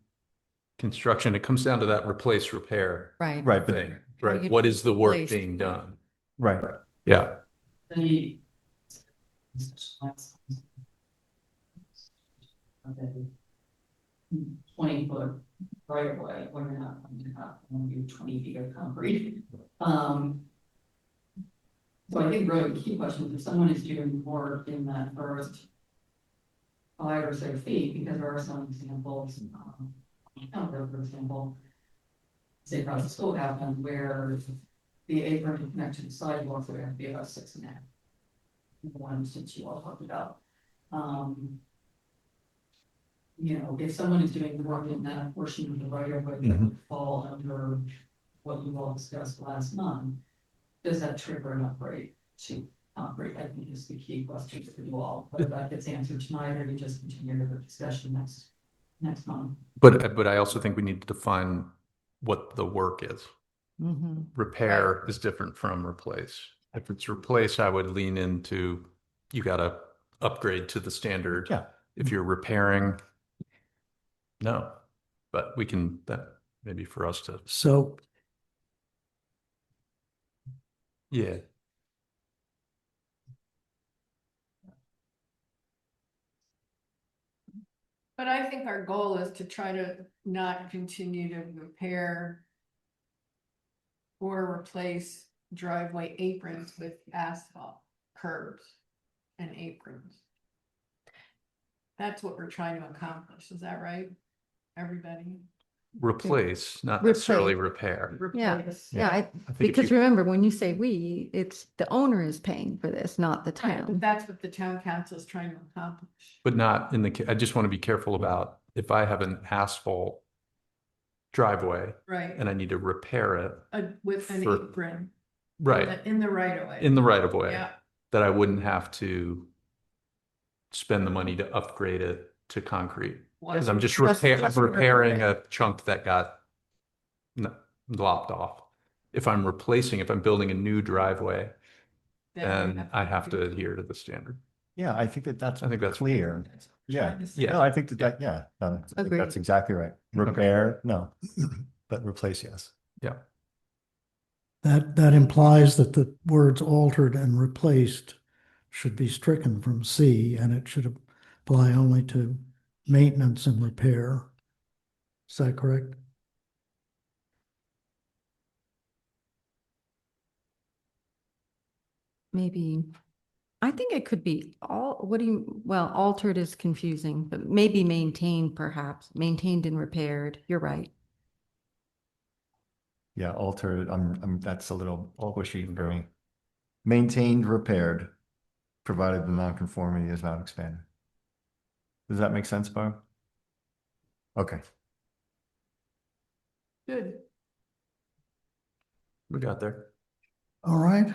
construction, it comes down to that replace, repair Right. Right, but thing, How right? you What is the work replace- being done? right. Yeah. The 20 foot right of way, we're not going to do 20 feet of concrete. So I think really the key question is if someone is doing work in that first 5 or 6 feet, because there are some examples, out there, for example, say across the school happened where the apron connection sidewalks would have to be about 6.5. The one instance you all talked about. You know, if someone is doing work in that portion of the right of way that would fall under what you all discussed last month, does that trigger an upgrade to concrete? I think is the key question for you all. Whether that gets answered tonight or you just continue the discussion next month. But I also think we need to define what the work is. Mhm. Repair is different from replace. If it's replace, I would lean into, you gotta upgrade to the standard. Yeah. If you're repairing, no, but we can, that maybe for us to, So yeah. But I think our goal is to try to not continue to repair or replace driveway aprons with asphalt curbs and aprons. That's what we're trying to accomplish. Is that right? Everybody? Replace, not necessarily repair. Yeah. Replace. Yeah, I think if because you- remember, when you say we, it's the owner is paying for this, not the Right, but town. that's what the town council is trying to accomplish. But not in the, I just want to be careful about if I have an asphalt driveway Right, and I need to repair it, with an for- apron. right, In the right of way. in the right of way, Yeah, that I wouldn't have to spend the money to upgrade it to concrete. Because I'm just repairing a chunk that got lopped off. If I'm replacing, if I'm building a new driveway, then I have to adhere to the standard. Yeah, I think that's I think that's clear. Yeah, Yeah. no, I think that, yeah, no, I think Agreed. that's exactly right. Repair, no, but replace, yes. Yeah. that implies that the words altered and replaced should be stricken from C, and it should apply only to maintenance and repair. Is that correct? Maybe, I think it could be well, altered is confusing, but maybe maintained perhaps, maintained and repaired. You're right. Yeah, altered, that's a little squishy for me. Maintained, repaired, provided the nonconformity is not expanded. Does that make sense, Barb? Okay. good. We got there. All right.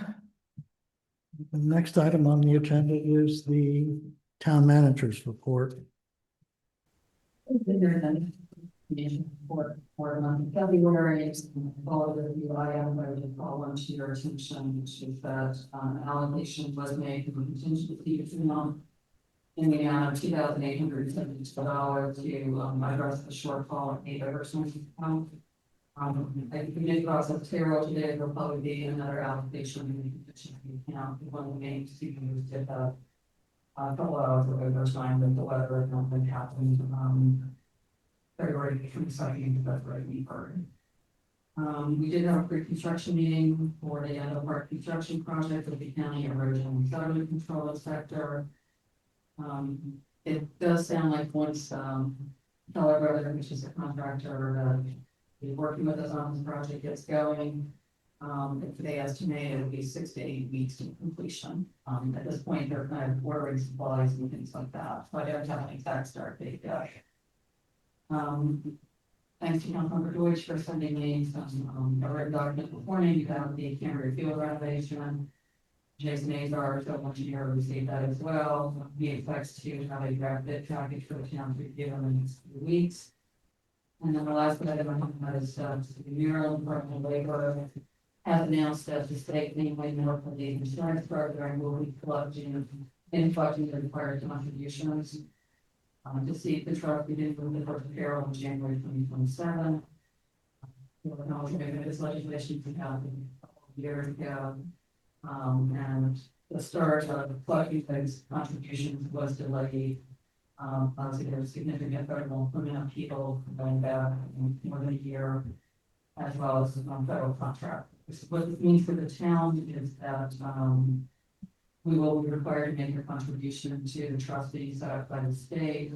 The next item on the agenda is the town manager's report. For month of February, all of the review items I would call one to your attention, which is that allocation was made for contingency amount in the amount of $2,872 to address the shortfall in the person's account. I think we did process payroll today. There'll probably be another allocation in the contingency account. One of the main speakers did a couple hours of overtime with the weather and nothing happened. February 22nd, February week. We did have a pre-construction meeting for the Endo Park construction project with the county erosion and sediment control inspector. It does sound like once Keller Brothers, which is a contractor is working with us on this project, gets going. If they estimate it will be 6 to 8 weeks to completion. At this point, they're kind of ordering supplies and things like that. So I don't have an exact start date yet. Thanks to Councilmember Deutsch for sending me some a written document this morning. You have the Cambria Field renovation. Jason Azar, civil engineer, received that as well. He expects to have a draft bid package for the town to review in the next few weeks. And then the last item I have is the Maryland Department of Labor has announced that the state, namely North of the insurance program, will be collecting the required contributions. To see if the truck begins with the first payroll in January 2027. This legislation we had a couple of years ago. And the start of collecting those contributions was delayed. Obviously, there was significant federal amount of people going back more than a year, as well as federal contract. What this means for the town is that, we will be required to make a contribution to the trustees set up by the state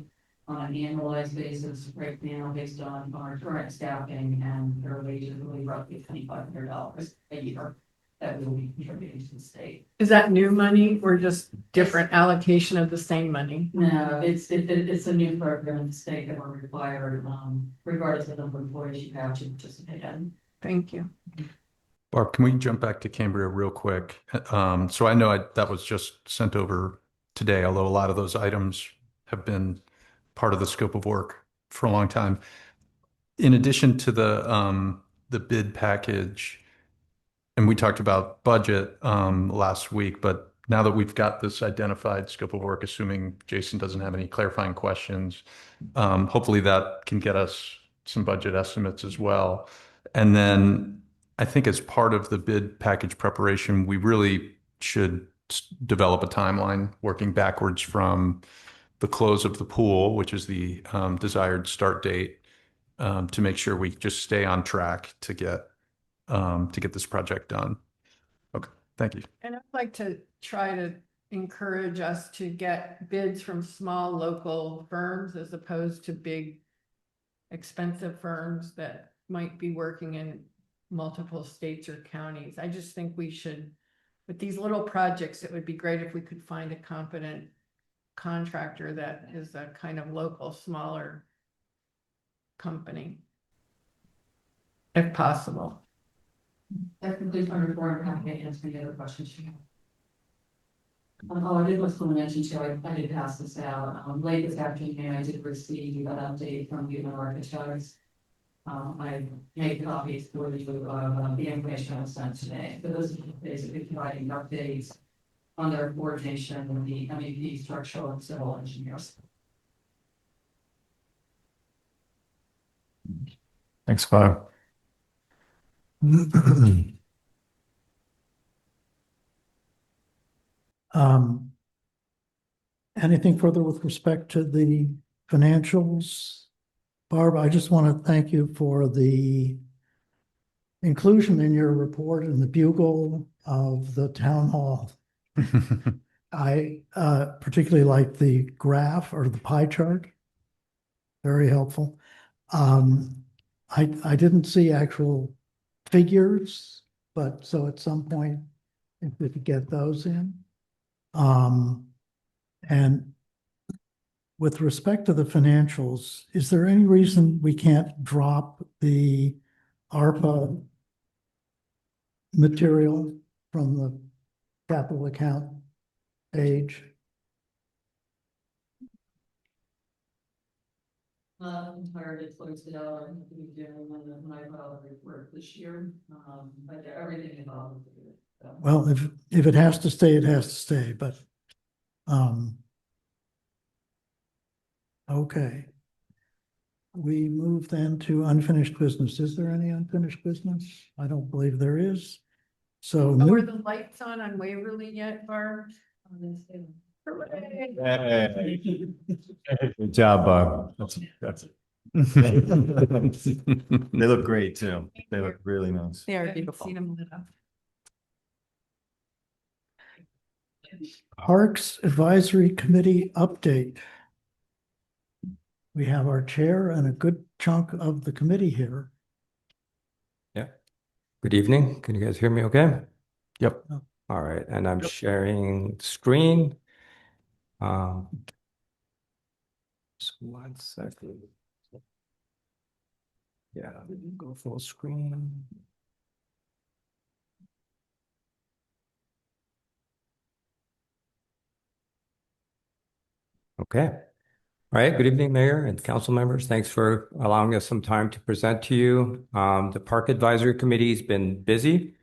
on an annualized basis. Right now, based on our current staffing and their wages, will be roughly $2,500 a year that we will be contributing to the state. Is that new money or just different allocation of the same money? No, it's a new program in the state that we're required, regardless of the number of employees you have to participate in. Thank you. Barb, can we jump back to Cambria real quick? So I know that was just sent over today, although a lot of those items have been part of the scope of work for a long time. In addition to the bid package, and we talked about budget last week, but now that we've got this identified scope of work, assuming Jason doesn't have any clarifying questions, hopefully that can get us some budget estimates as well. And then I think as part of the bid package preparation, we really should develop a timeline working backwards from the close of the pool, which is the desired start date, to make sure we just stay on track to get this project done. Okay, thank you. And I'd like to try to encourage us to get bids from small local firms as opposed to big expensive firms that might be working in multiple states or counties. I just think we should, with these little projects, it would be great if we could find a competent contractor that is a kind of local, smaller company, if possible. That concludes my report. I'm happy to answer any other questions you have. Oh, I did want to mention too, I did pass this out. Late this afternoon, I did receive an update from the architects. I made copies for you of the information I was sent today. So those are basically providing updates on their coordination with the MEP structural and civil engineers. Thanks, Bob. Anything further with respect to the financials? Barb, I just want to thank you for the inclusion in your report in the Bugle of the town hall. I particularly like the graph or the pie chart. Very helpful. I didn't see actual figures, but so at some point, if we could get those in. And with respect to the financials, is there any reason we can't drop the ARPA material from the capital account page? Entirely closed it out. I think we do when I file the report this year. But everything involved. Well, if it has to stay, it has to stay, but okay. We move then to unfinished business. Is there any unfinished business? I don't believe there is. So Oh, are the lights on Waverly yet, Barb? Hooray. Good job, Bob. That's They look great too. They look really nice. They are Haven't beautiful. seen 'em lit up. Parks Advisory Committee update. We have our chair and a good chunk of the committee here. Good evening. Can you guys hear me okay? Yep. All right, and I'm sharing screen. Just 1 second. Yeah, go full screen. Okay. All right. Good evening, Mayor and council members. Thanks for allowing us some time to present to you. The Park Advisory Committee's been busy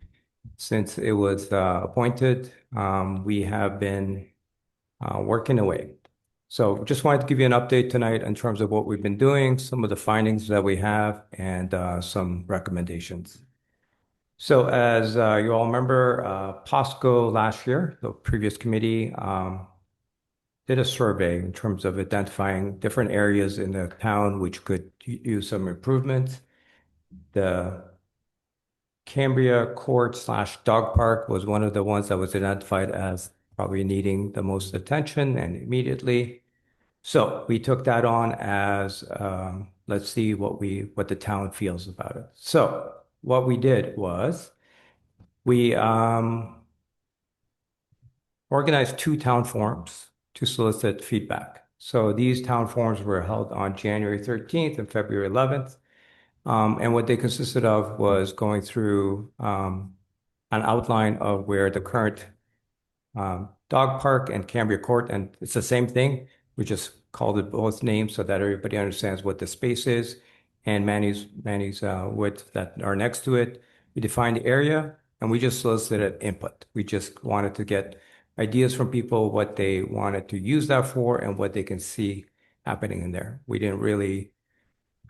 since it was appointed. We have been working away. So just wanted to give you an update tonight in terms of what we've been doing, some of the findings that we have, and some recommendations. So as you all remember, POSCO last year, the previous committee, did a survey in terms of identifying different areas in the town which could use some improvements. The Cambria Court / Dog Park was one of the ones that was identified as probably needing the most attention and immediately. So we took that on as let's see what the town feels about it. So what we did was we organized 2 town forums to solicit feedback. So these town forums were held on January 13th and February 11th. And what they consisted of was going through an outline of where the current dog park and Cambria Court, and it's the same thing. We just called it both names so that everybody understands what the space is, and Manny's woods that are next to it. We defined the area and we just solicited input. We just wanted to get ideas from people, what they wanted to use that for and what they can see happening in there. We didn't really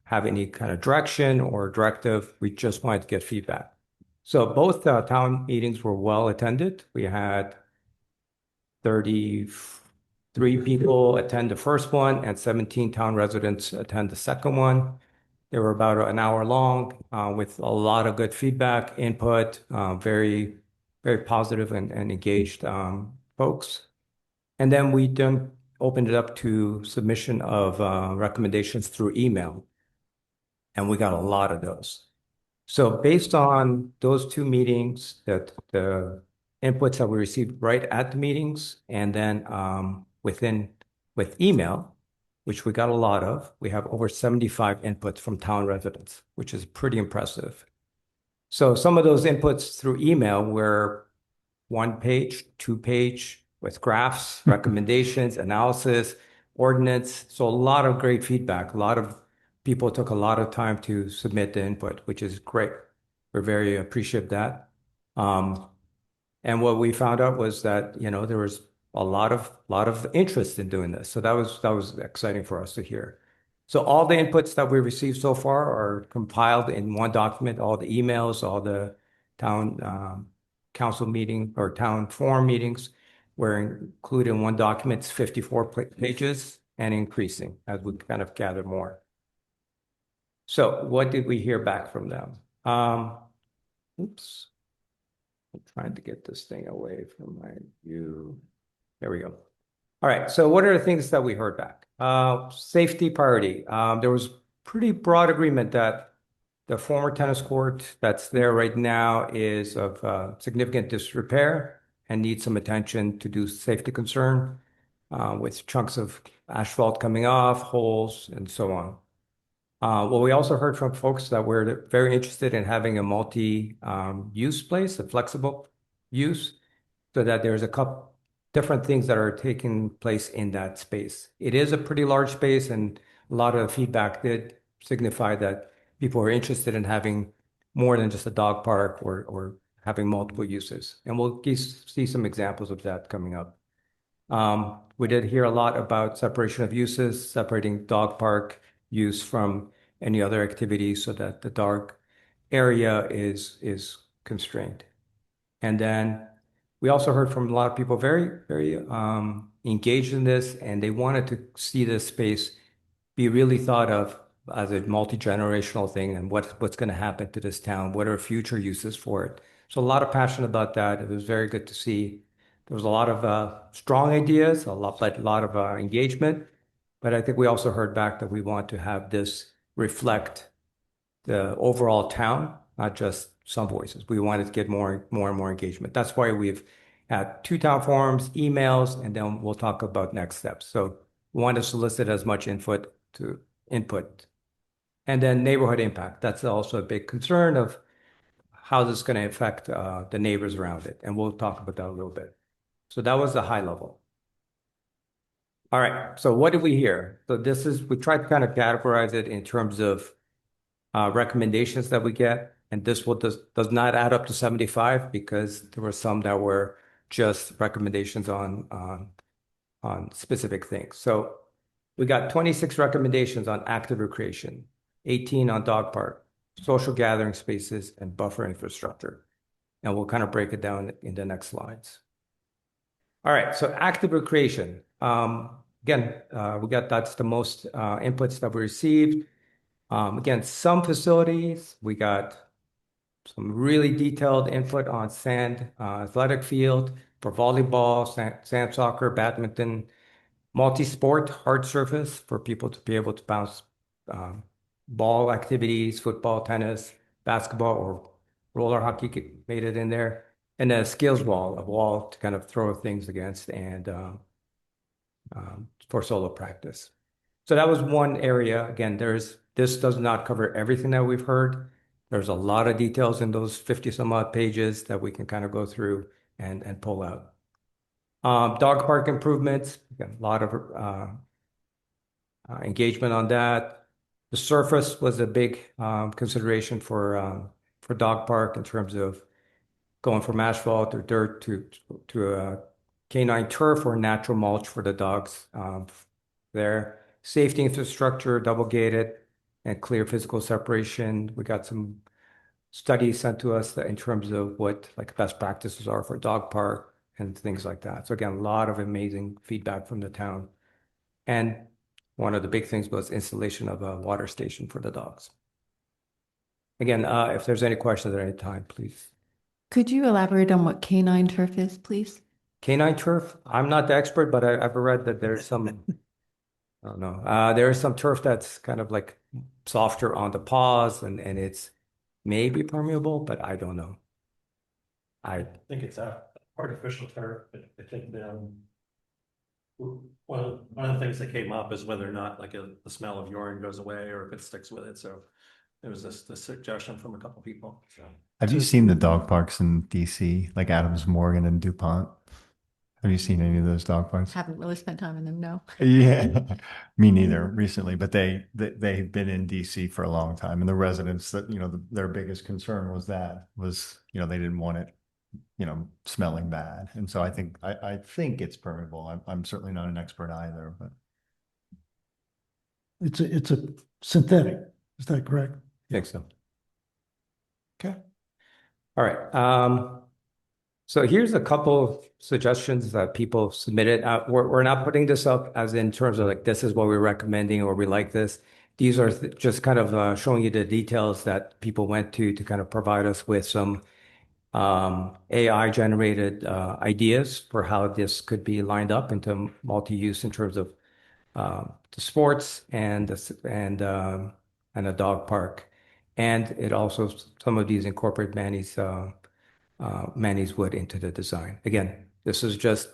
have any kind of direction or directive. We just wanted to get feedback. So both town meetings were well attended. We had 33 people attend the first one and 17 town residents attend the second one. They were about an hour long with a lot of good feedback, input, very, very positive and engaged folks. And then we then opened it up to submission of recommendations through email. And we got a lot of those. So based on those 2 meetings, that the inputs that we received right at the meetings, and then with email, which we got a lot of, we have over 75 inputs from town residents, which is pretty impressive. So some of those inputs through email were 1-page, 2-page with graphs, recommendations, analysis, ordinance. So a lot of great feedback. A lot of people took a lot of time to submit the input, which is great. We're very appreciative of that. And what we found out was that, there was a lot of interest in doing this. So that was exciting for us to hear. So all the inputs that we received so far are compiled in one document, all the emails, all the town council meeting or town forum meetings were included in one document. It's 54 pages and increasing as we kind of gather more. So what did we hear back from them? Oops. I'm trying to get this thing away from my view. There we go. All right. So what are the things that we heard back? Safety priority. There was pretty broad agreement that the former tennis court that's there right now is of significant disrepair and needs some attention to do safety concern with chunks of asphalt coming off, holes, and so on. Well, we also heard from folks that were very interested in having a multi-use place, a flexible use, so that there's a couple different things that are taking place in that space. It is a pretty large space, and a lot of feedback did signify that people are interested in having more than just a dog park or having multiple uses. And we'll see some examples of that coming up. We did hear a lot about separation of uses, separating dog park use from any other activities so that the dog area is constrained. And then we also heard from a lot of people very, very engaged in this, and they wanted to see this space be really thought of as a multi-generational thing and what's going to happen to this town, what are future uses for it. So a lot of passion about that. It was very good to see. There was a lot of strong ideas, a lot of engagement, but I think we also heard back that we want to have this reflect the overall town, not just some voices. We wanted to get more and more engagement. That's why we've had 2 town forums, emails, and then we'll talk about next steps. So we want to solicit as much input. And then neighborhood impact. That's also a big concern of how this is going to affect the neighbors around it. And we'll talk about that a little bit. So that was the high level. All right. So what did we hear? So we tried to kind of categorize it in terms of recommendations that we get. And this does not add up to 75 because there were some that were just recommendations on specific things. So we got 26 recommendations on active recreation, 18 on dog park, social gathering spaces, and buffer infrastructure. And we'll kind of break it down in the next slides. All right, so active recreation. Again, that's the most inputs that we received. Again, some facilities, we got some really detailed input on sand athletic field for volleyball, sand soccer, badminton, multi-sport hard surface for people to be able to bounce ball activities, football, tennis, basketball, or roller hockey made it in there. And a skills wall, a wall to kind of throw things against and for solo practice. So that was one area. Again, this does not cover everything that we've heard. There's a lot of details in those 50 some odd pages that we can kind of go through and pull out. Dog park improvements, again, a lot of engagement on that. The surface was a big consideration for dog park in terms of going from asphalt or dirt to a canine turf or natural mulch for the dogs there. Safety infrastructure, double gated and clear physical separation. We got some studies sent to us in terms of what like best practices are for dog park and things like that. So again, a lot of amazing feedback from the town. And one of the big things was installation of a water station for the dogs. Again, if there's any questions at any time, please. Could you elaborate on what canine turf is, please? Canine turf, I'm not the expert, but I've read that there's some, I don't know, there is some turf that's kind of like softer on the paws and it's maybe permeable, but I don't know. I think it's a artificial turf, but I think one of the things that came up is whether or not like the smell of urine goes away or if it sticks with it. So there was this suggestion from a couple people. So. Have you seen the dog parks in DC, like Adams Morgan and DuPont? Have you seen any of those dog parks? Haven't really spent time in them, no. Yeah, me neither recently, but they've been in DC for a long time. And the residents that, their biggest concern was they didn't want it, smelling bad. And so I think it's permeable. I'm certainly not an expert either, but. It's a synthetic, is that correct? I think so. Okay. All right. So here's a couple suggestions that people submitted. We're not putting this up as in terms of like, this is what we're recommending or we like this. These are just kind of showing you the details that people went to kind of provide us with some AI generated ideas for how this could be lined up into multi-use in terms of the sports and a dog park. And it also, some of these incorporate Manny's wood into the design. Again, this is just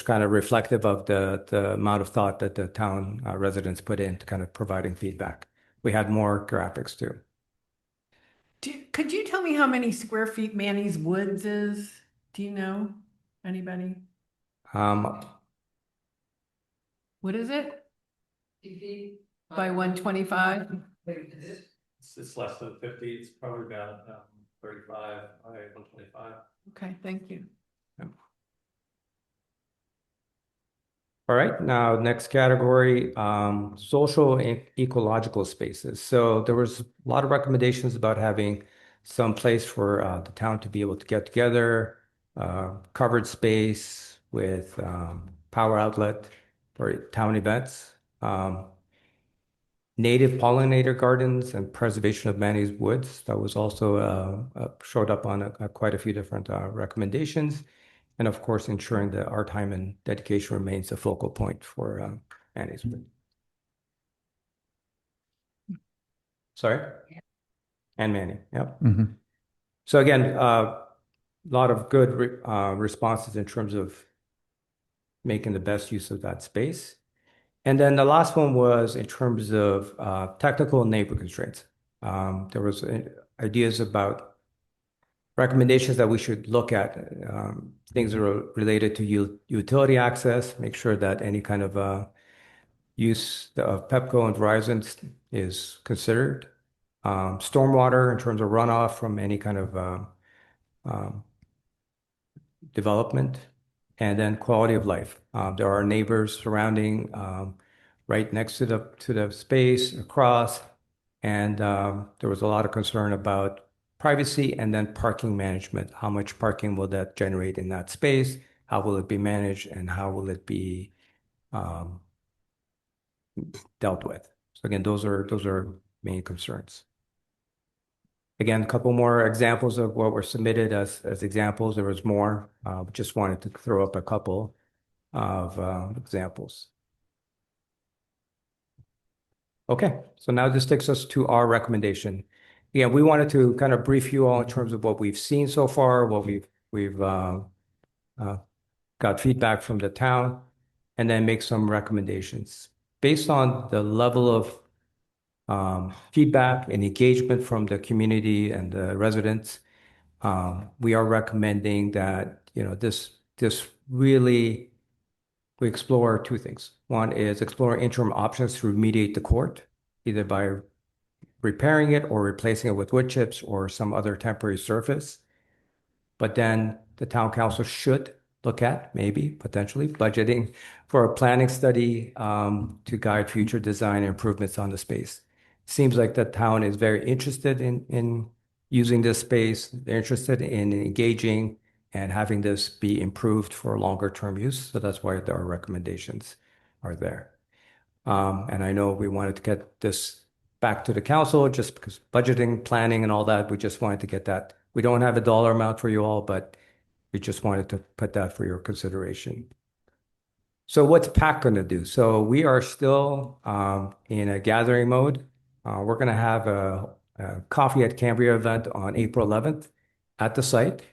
kind of reflective of the amount of thought that the town residents put into kind of providing feedback. We had more graphics too. Could you tell me how many square feet Manny's Woods is? Do you know? Anybody? What is it? By 125? It's less than 50. It's probably about 35 by 125. Okay, thank you. All right, now next category, social and ecological spaces. So there was a lot of recommendations about having some place for the town to be able to get together, covered space with power outlet for town events, native pollinator gardens and preservation of Manny's woods. That was also showed up on quite a few different recommendations. And of course, ensuring that our time and dedication remains a focal point for Manny's wood. Sorry? And Manny, yep. Mm-hmm. So again, a lot of good responses in terms of making the best use of that space. And then the last one was in terms of technical and neighbor constraints. There was ideas about recommendations that we should look at, things that are related to utility access, make sure that any kind of use of Pepco and Verizon is considered. Stormwater in terms of runoff from any kind of development, and then quality of life. There are neighbors surrounding right next to the space across. And there was a lot of concern about privacy and then parking management. How much parking will that generate in that space? How will it be managed and how will it be um, dealt with? So again, those are main concerns. Again, a couple more examples of what were submitted as examples. There was more. Just wanted to throw up a couple of examples. Okay, so now this takes us to our recommendation. Yeah, we wanted to kind of brief you all in terms of what we've seen so far, what we've got feedback from the town, and then make some recommendations. Based on the level of feedback and engagement from the community and the residents, we are recommending that, this really, we explore two things. One is explore interim options to remediate the court, either by repairing it or replacing it with wood chips or some other temporary surface. But then the town council should look at maybe potentially budgeting for a planning study to guide future design improvements on the space. Seems like the town is very interested in using this space. They're interested in engaging and having this be improved for longer term use. So that's why our recommendations are there. And I know we wanted to get this back to the council just because budgeting, planning and all that, we just wanted to get that. We don't have a dollar amount for you all, but we just wanted to put that for your consideration. So what's PAC going to do? So we are still in a gathering mode. We're going to have a coffee at Cambria event on April 11th at the site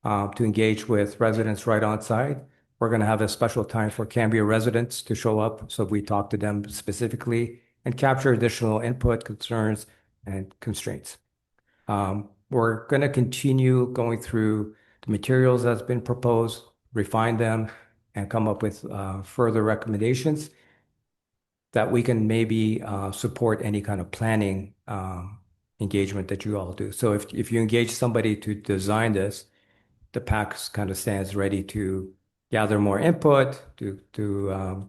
to engage with residents right on site. We're going to have a special time for Cambria residents to show up. So we talk to them specifically and capture additional input, concerns, and constraints. We're going to continue going through the materials that's been proposed, refine them, and come up with further recommendations that we can maybe support any kind of planning engagement that you all do. So if you engage somebody to design this, the PAC kind of stands ready to gather more input, to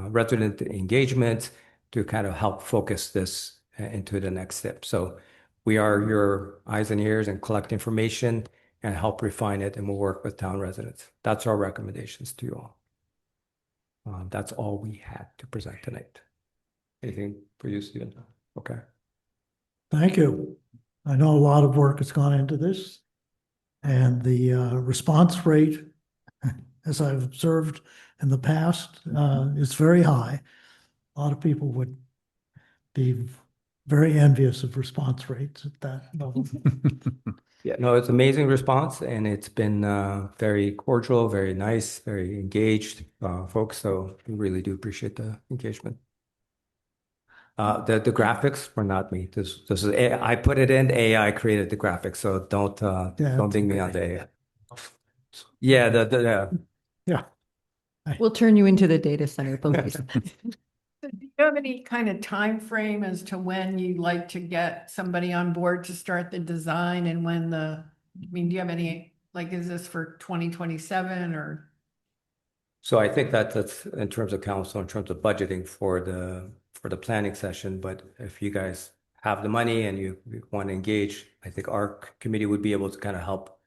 resident engagement, to kind of help focus this into the next step. So we are your eyes and ears and collect information and help refine it, and we'll work with town residents. That's our recommendations to you all. That's all we had to present tonight. Anything for you, Stephen? Okay. Thank you. I know a lot of work has gone into this, and the response rate, as I've observed in the past, is very high. A lot of people would be very envious of response rates at that level. Yeah, no, it's amazing response, and it's been very cordial, very nice, very engaged folks. So we really do appreciate the engagement. The graphics were not me. This is I put it in. AI created the graphics, so don't ding me on the AI. Yeah, Yeah. We'll turn you into the data center police. Do you have any kind of time frame as to when you'd like to get somebody on board to start the design and when do you have any, like, is this for 2027 or? So I think that's in terms of council, in terms of budgeting for the planning session. But if you guys have the money and you want to engage, I think our committee would be able to kind of help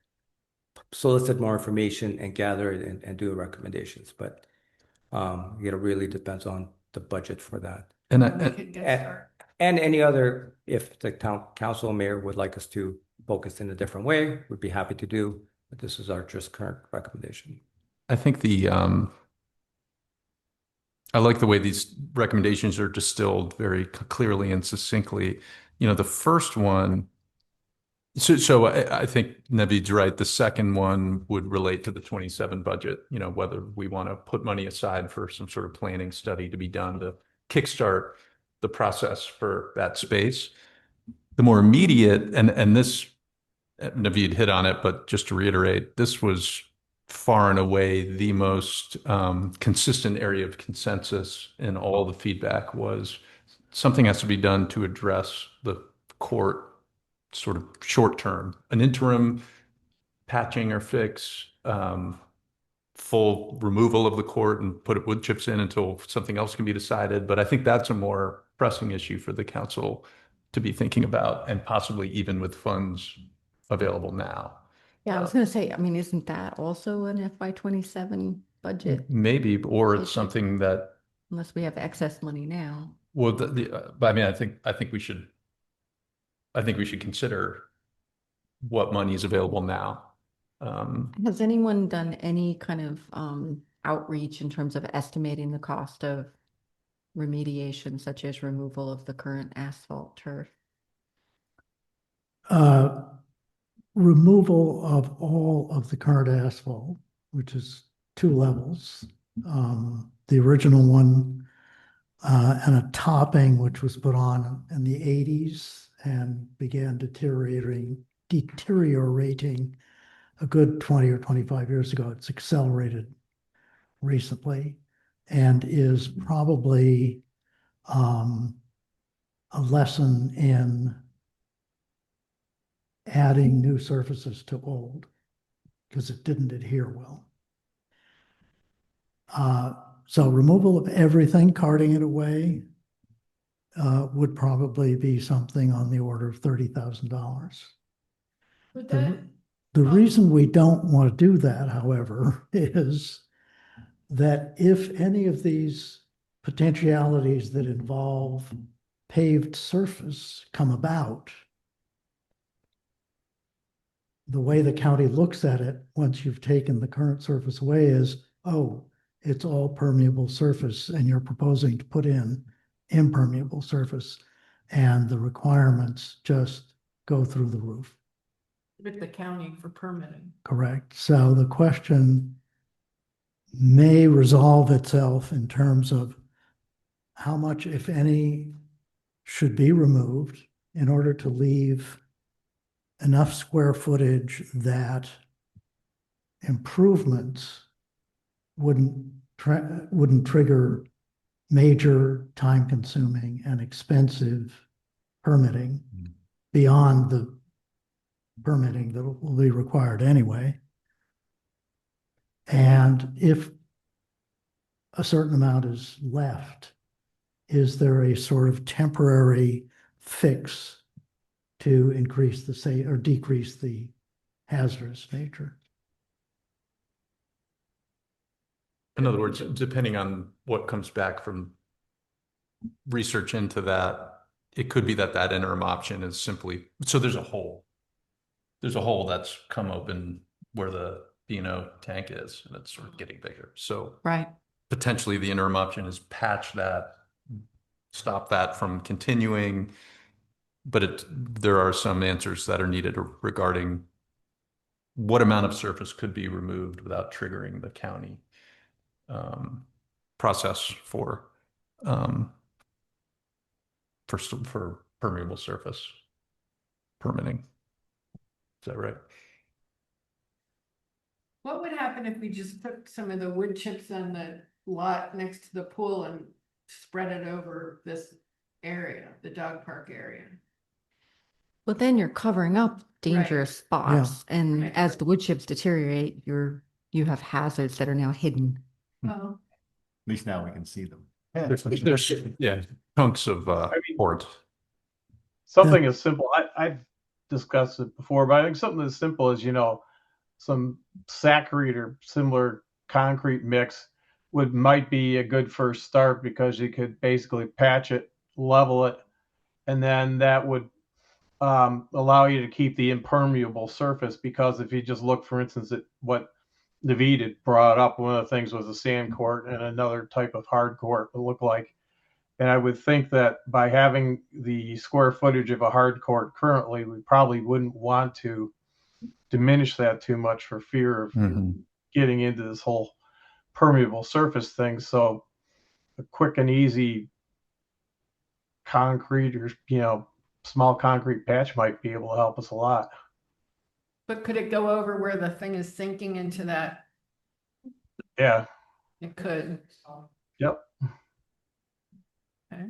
solicit more information and gather it and do recommendations. But it really depends on the budget for that. And when we could get started? And any other, if the town council or mayor would like us to focus in a different way, we'd be happy to do. But this is our just current recommendation. I think I like the way these recommendations are distilled very clearly and succinctly. The first one, so I think Naveed's right. The second one would relate to the 27 budget, whether we want to put money aside for some sort of planning study to be done to kickstart the process for that space. The more immediate, and this, Naveed hit on it, but just to reiterate, this was far and away the most consistent area of consensus in all the feedback was something has to be done to address the court sort of short term, an interim patching or fix full removal of the court and put wood chips in until something else can be decided. But I think that's a more pressing issue for the council to be thinking about, and possibly even with funds available now. Yeah, I was going to say, I mean, isn't that also an FY27 budget Maybe, or it's Issue. something that, unless we have excess money now? well, but I mean, I think we should consider what money is available now. Has anyone done any kind of outreach in terms of estimating the cost of remediation, such as removal of the current asphalt turf? Removal of all of the current asphalt, which is 2 levels. The original one, and a topping which was put on in the 80s and began deteriorating a good 20 or 25 years ago. It's accelerated recently and is probably a lesson in adding new surfaces to old because it didn't adhere well. So removal of everything, carting it away, would probably be something on the order of $30,000. Would The, that, the reason we don't want to do that, however, is that if any of these potentialities that involve paved surface come about, the way the county looks at it, once you've taken the current surface away, is, oh, it's all permeable surface and you're proposing to put in impermeable surface, and the requirements just go through the roof. with the county for permitting? Correct. So the question may resolve itself in terms of how much, if any, should be removed in order to leave enough square footage that improvements wouldn't trigger major time-consuming and expensive permitting beyond the permitting that will be required anyway. And if a certain amount is left, is there a sort of temporary fix to increase the or decrease the hazardous nature? In other words, depending on what comes back from research into that, it could be that that interim option is simply, so there's a hole. There's a hole that's come open where the B&O tank is, and it's sort of getting bigger. So Right. potentially the interim option is patch that, stop that from continuing. But there are some answers that are needed regarding what amount of surface could be removed without triggering the county process for permeable surface permitting. Is that right? What would happen if we just took some of the wood chips on the lot next to the pool and spread it over this area, the dog park area? Well, then you're covering up dangerous spots. And Right. as the wood chips deteriorate, you have hazards that are now hidden. Oh, At least now we can see them. There's chunks of mean- port. Something as simple, I've discussed it before, but I think something as simple as, some Saccharine or similar concrete mix might be a good first start, because you could basically patch it, level it, and then that would allow you to keep the impermeable surface. Because if you just look, for instance, at what David had brought up, one of the things was a sand court and another type of hard court would look like. And I would think that by having the square footage of a hard court currently, we probably wouldn't want to diminish that too much for fear of getting into this whole permeable surface thing. So a quick and easy concrete or, small concrete patch might be able to help us a lot. but could it go over where the thing is sinking into that? Yeah. It could. Yep. Okay.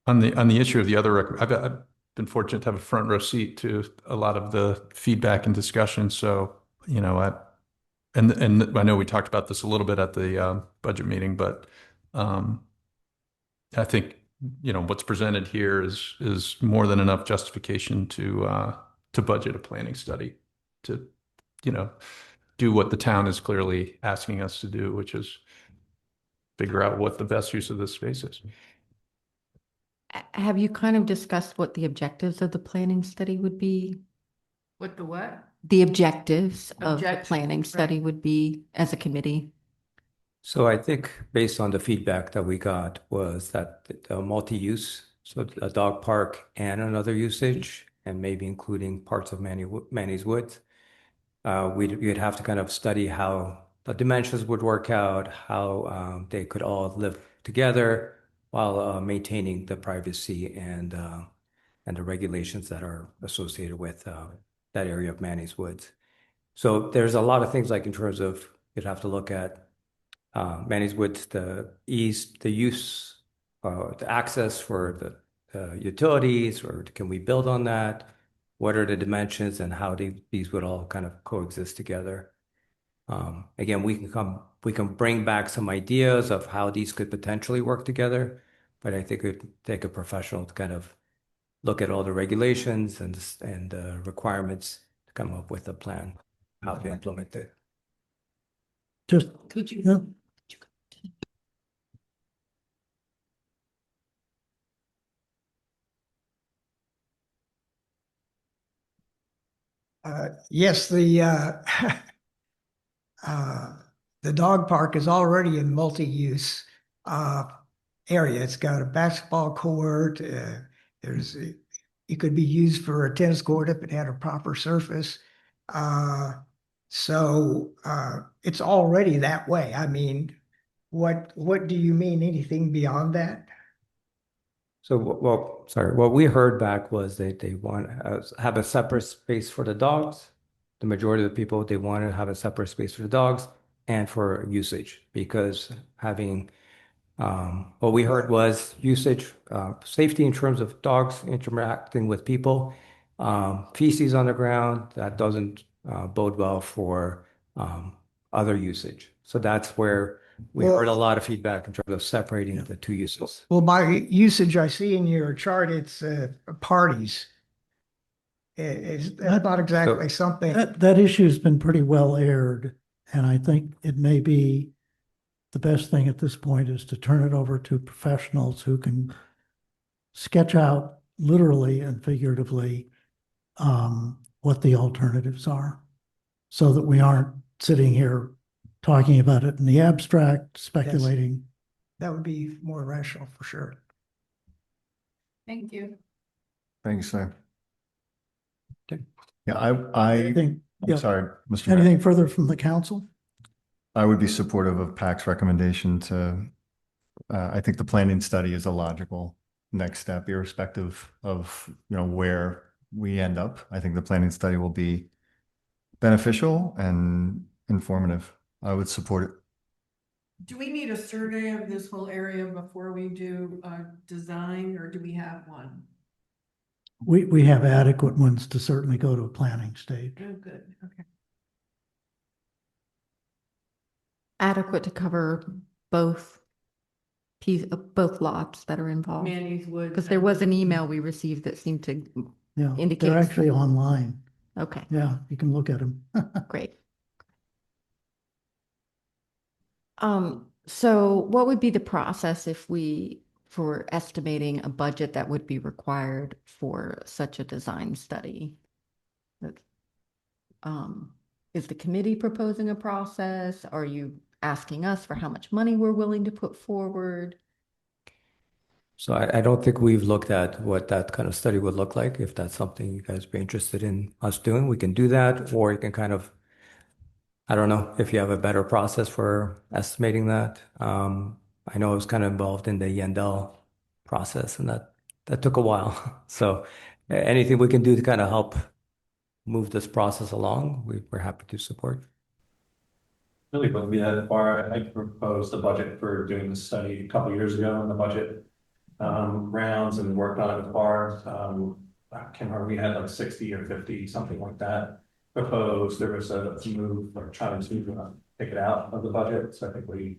On the issue of the other, I've been fortunate to have a front row seat to a lot of the feedback and discussion. So, you know, and I know we talked about this a little bit at the budget meeting, but I think, you know, what's presented here is more than enough justification to budget a planning study to, you know, do what the town is clearly asking us to do, which is figure out what the best use of this space is. Have you kind of discussed what the objectives of the planning study would be? What the what? The objectives of the Objectives, planning study right. would be as a committee? So I think based on the feedback that we got was that the multi-use, so a dog park and another usage, and maybe including parts of Manny's Woods. We'd have to kind of study how the dimensions would work out, how they could all live together while maintaining the privacy and the regulations that are associated with that area of Manny's Woods. So there's a lot of things like in terms of you'd have to look at Manny's Woods, the ease, the use, the access for the utilities, or can we build on that? What are the dimensions and how these would all kind of coexist together? Again, we can bring back some ideas of how these could potentially work together, but I think it would take a professional to kind of look at all the regulations and requirements to come up with a plan, how to implement it. Just, Could you? yeah, Yes, uh, the dog park is already in multi-use area. It's got a basketball court. It could be used for a tennis court if it had a proper surface. So it's already that way. I mean, what do you mean? Anything beyond that? So, well, sorry, what we heard back was they want to have a separate space for the dogs. The majority of the people, they want to have a separate space for the dogs and for usage because having, what we heard was usage, safety in terms of dogs interacting with people, feces on the ground, that doesn't bode well for other usage. So that's where we heard a lot of feedback in terms of separating the two uses. Well, by usage, I see in your chart, it's parties. That's not exactly something. that issue's been pretty well aired, and I think it may be the best thing at this point is to turn it over to professionals who can sketch out literally and figuratively what the alternatives are, so that we aren't sitting here talking about it in the abstract, speculating. That would be more rational for sure. Thank you. Thanks, sir. Okay. Yeah, I'm Anything, yeah, sorry, Mr. Mayor. anything further from the council? I would be supportive of PAC's recommendation to, I think the planning study is a logical next step, irrespective of, you know, where we end up. I think the planning study will be beneficial and informative. I would support it. Do we need a survey of this whole area before we do a design, or do we have one? We have adequate ones to certainly go to a planning stage. Oh, good, okay. Adequate to cover both both lots that are involved? Manny's Woods. Because there was an email we received that seemed to Yeah, indicate. they're actually online. Okay, Yeah, you can look at them. great. So what would be the process for estimating a budget that would be required for such a design study? Is the committee proposing a process? Are you asking us for how much money we're willing to put forward? So I don't think we've looked at what that kind of study would look like. If that's something you guys be interested in us doing, we can do that, or you can kind of, I don't know if you have a better process for estimating that. I know I was kind of involved in the Yandell process, and that took a while. So anything we can do to kind of help move this process along, we're happy to support. Really wouldn't be that far. I proposed a budget for doing this study a couple years ago in the budget rounds and worked on it far. I can't remember, we had like 60 or 50, something like that proposed. There was a move, or trying to take it out of the budget, so I think we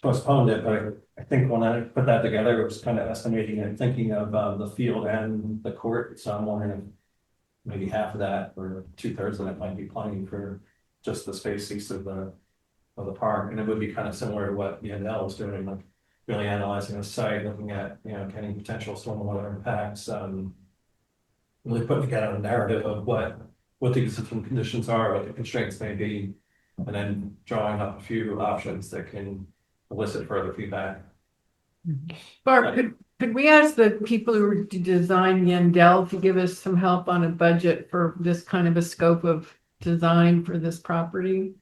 postponed it, but I think when I put that together, it was kind of estimating and thinking of the field and the court, so I'm wondering if maybe half of that or 2/3 of it might be plenty for just the space east of the park, and it would be kind of similar to what Yandell was doing, like really analyzing the site, looking at, any potential stormwater impacts, really putting together a narrative of what the existing conditions are, what the constraints may be, and then drawing up a few options that can elicit further feedback. Barb, could we ask the people who designed Yandell to give us some help on a budget for this kind of a scope of design for this property?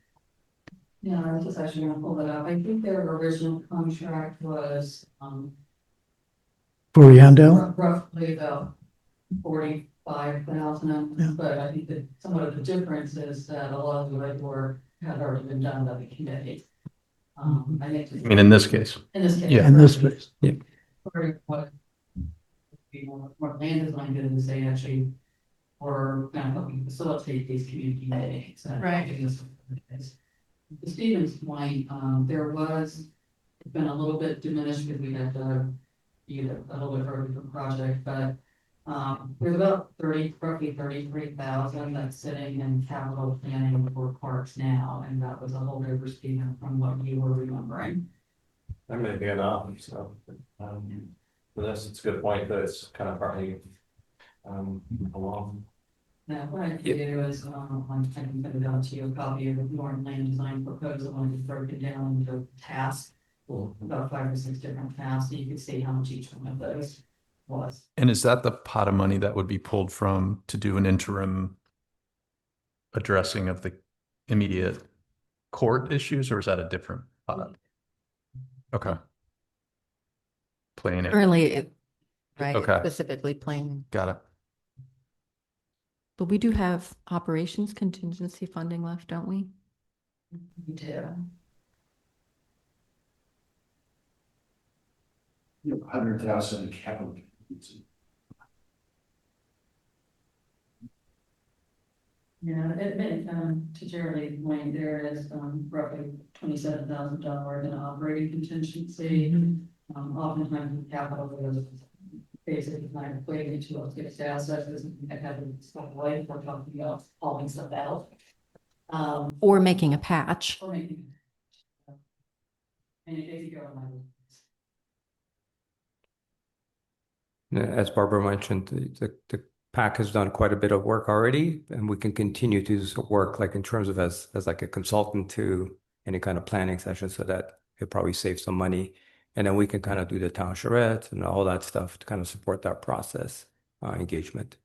Yeah, I was just actually gonna pull that up. I think their original contract was, For Yandell? roughly about 45,000, Yeah. but I think that somewhat of the difference is that a lot of the legwork had already been done by the committee. I think. I mean, in this case. In this case. Yeah. In this case. Yeah. Part of what be more land design did is they actually were kind of helping facilitate these community meetings. Right. To Stephen's point, there was, it's been a little bit diminished because we had to be a little bit further from project, but there's about roughly 33,000 that's sitting in capital planning for parks now, and that was a holdover, Stephen, from what you were remembering. That may be enough, so, for this, it's a good point that it's kind of partly, along. Now, what I could do is, I can send it out to you, a copy of the Norton Land Design proposal, and it's broken down into tasks, about 5 or 6 different tasks, so you could see how much each one of those was. And is that the pot of money that would be pulled from to do an interim addressing of the immediate court issues, or is that a different pot? Okay. Playing it. Currently, right, Okay. specifically planning. Got it. But we do have operations contingency funding left, don't we? We do. 100,000 in capital. Yeah, to Jerry's point, there is roughly $27,000 in operating contingency. Oftentimes capital is basically kind of playing into a fixed asset, doesn't have to stop away, we're talking about hauling stuff out. Or making a patch. Or making. And if you go on As Barbara mentioned, the PAC has done quite a bit of work already, and we can continue to do some work, like in terms of as like a consultant to any kind of planning session, so that it probably saves some money. And then we can kind of do the town charrettes and all that stuff to kind of support that process engagement.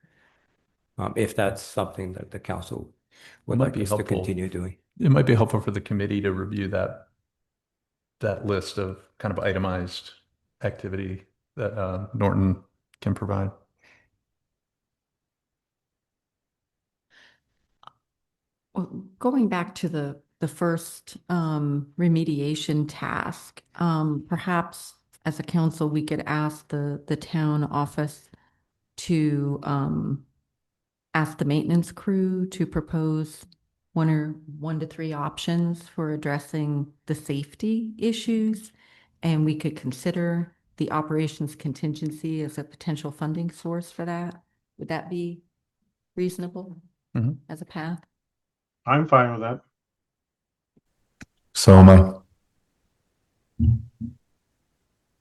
If that's something that the council would Might like be us to helpful. continue doing. It might be helpful for the committee to review that list of kind of itemized activity that Norton can provide. Well, going back to the first remediation task, perhaps as a council, we could ask the town office to ask the maintenance crew to propose 1 to 3 options for addressing the safety issues. And we could consider the operations contingency as a potential funding source for that. Would that be reasonable as a path? I'm fine with that. So am I.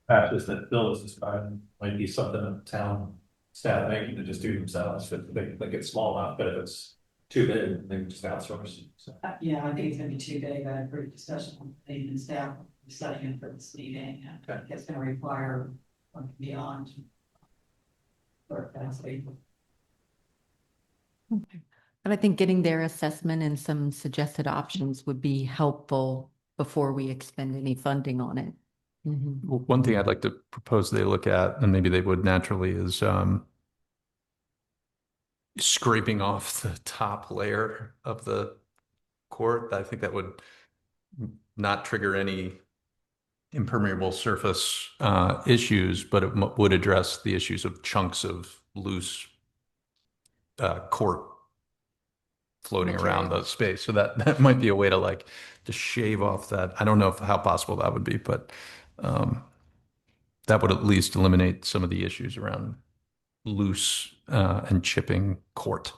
Patches that Bill was describing might be something that town staff maybe to just do themselves, if they get small enough, but if it's too big, they can just outsource. So. yeah, I think it's gonna be too big. I had a brief discussion with the and staff setting it for this meeting. Okay. It's gonna require beyond work capacity. But I think getting their assessment and some suggested options would be helpful before we expend any funding on it. Well, one thing I'd like to propose they look at, and maybe they would naturally, is scraping off the top layer of the court. I think that would not trigger any impermeable surface issues, but it would address the issues of chunks of loose court floating around Material. the space. So that might be a way to like to shave off that. I don't know how possible that would be, but that would at least eliminate some of the issues around loose and chipping court.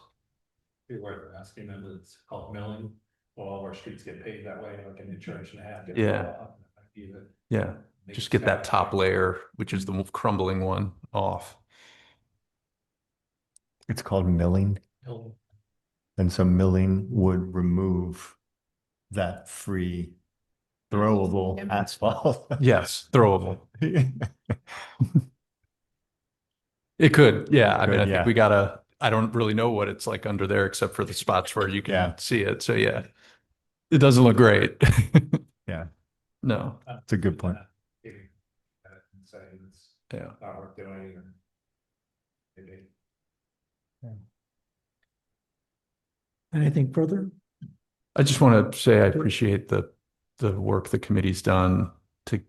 Be worth asking them, it's called milling. All of our streets get paved that way, like an inch and a half. Yeah. Yeah. Just get that top layer, which is the crumbling one, off. It's called milling. And so milling would remove that free throwable asphalt. Yes, throwable. It could. Yeah. I mean, I think we gotta, I don't really know what it's like under there except for the spots where you can see it. So yeah, it doesn't look great. Yeah. No. It's a good point. Yeah. Not worth doing. Maybe. Anything further? I just want to say I appreciate the work the committee's done to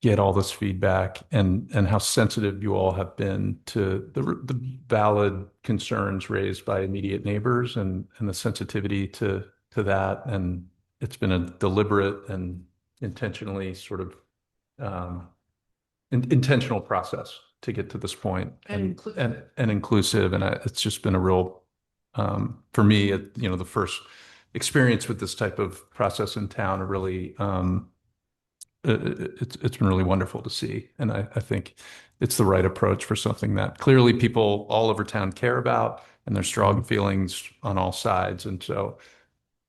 get all this feedback and how sensitive you all have been to the valid concerns raised by immediate neighbors and the sensitivity to that. And it's been a deliberate and intentionally sort of intentional process to get to this point and inclusive. And it's just been a real for me, the first experience with this type of process in town, really, it's been really wonderful to see. And I think it's the right approach for something that clearly people all over town care about, and there's strong feelings on all sides. And so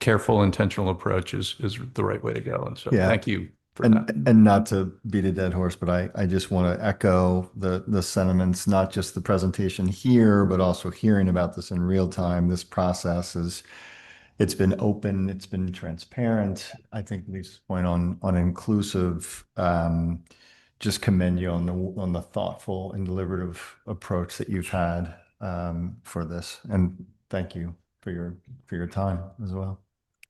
careful, intentional approach is the right way to go. And so thank you for that. And not to beat a dead horse, but I just want to echo the sentiments, not just the presentation here, but also hearing about this in real time. This process it's been open, it's been transparent. I think Lisa's point on inclusive, just commend you on the thoughtful and deliberative approach that you've had for this. And thank you for your time as well.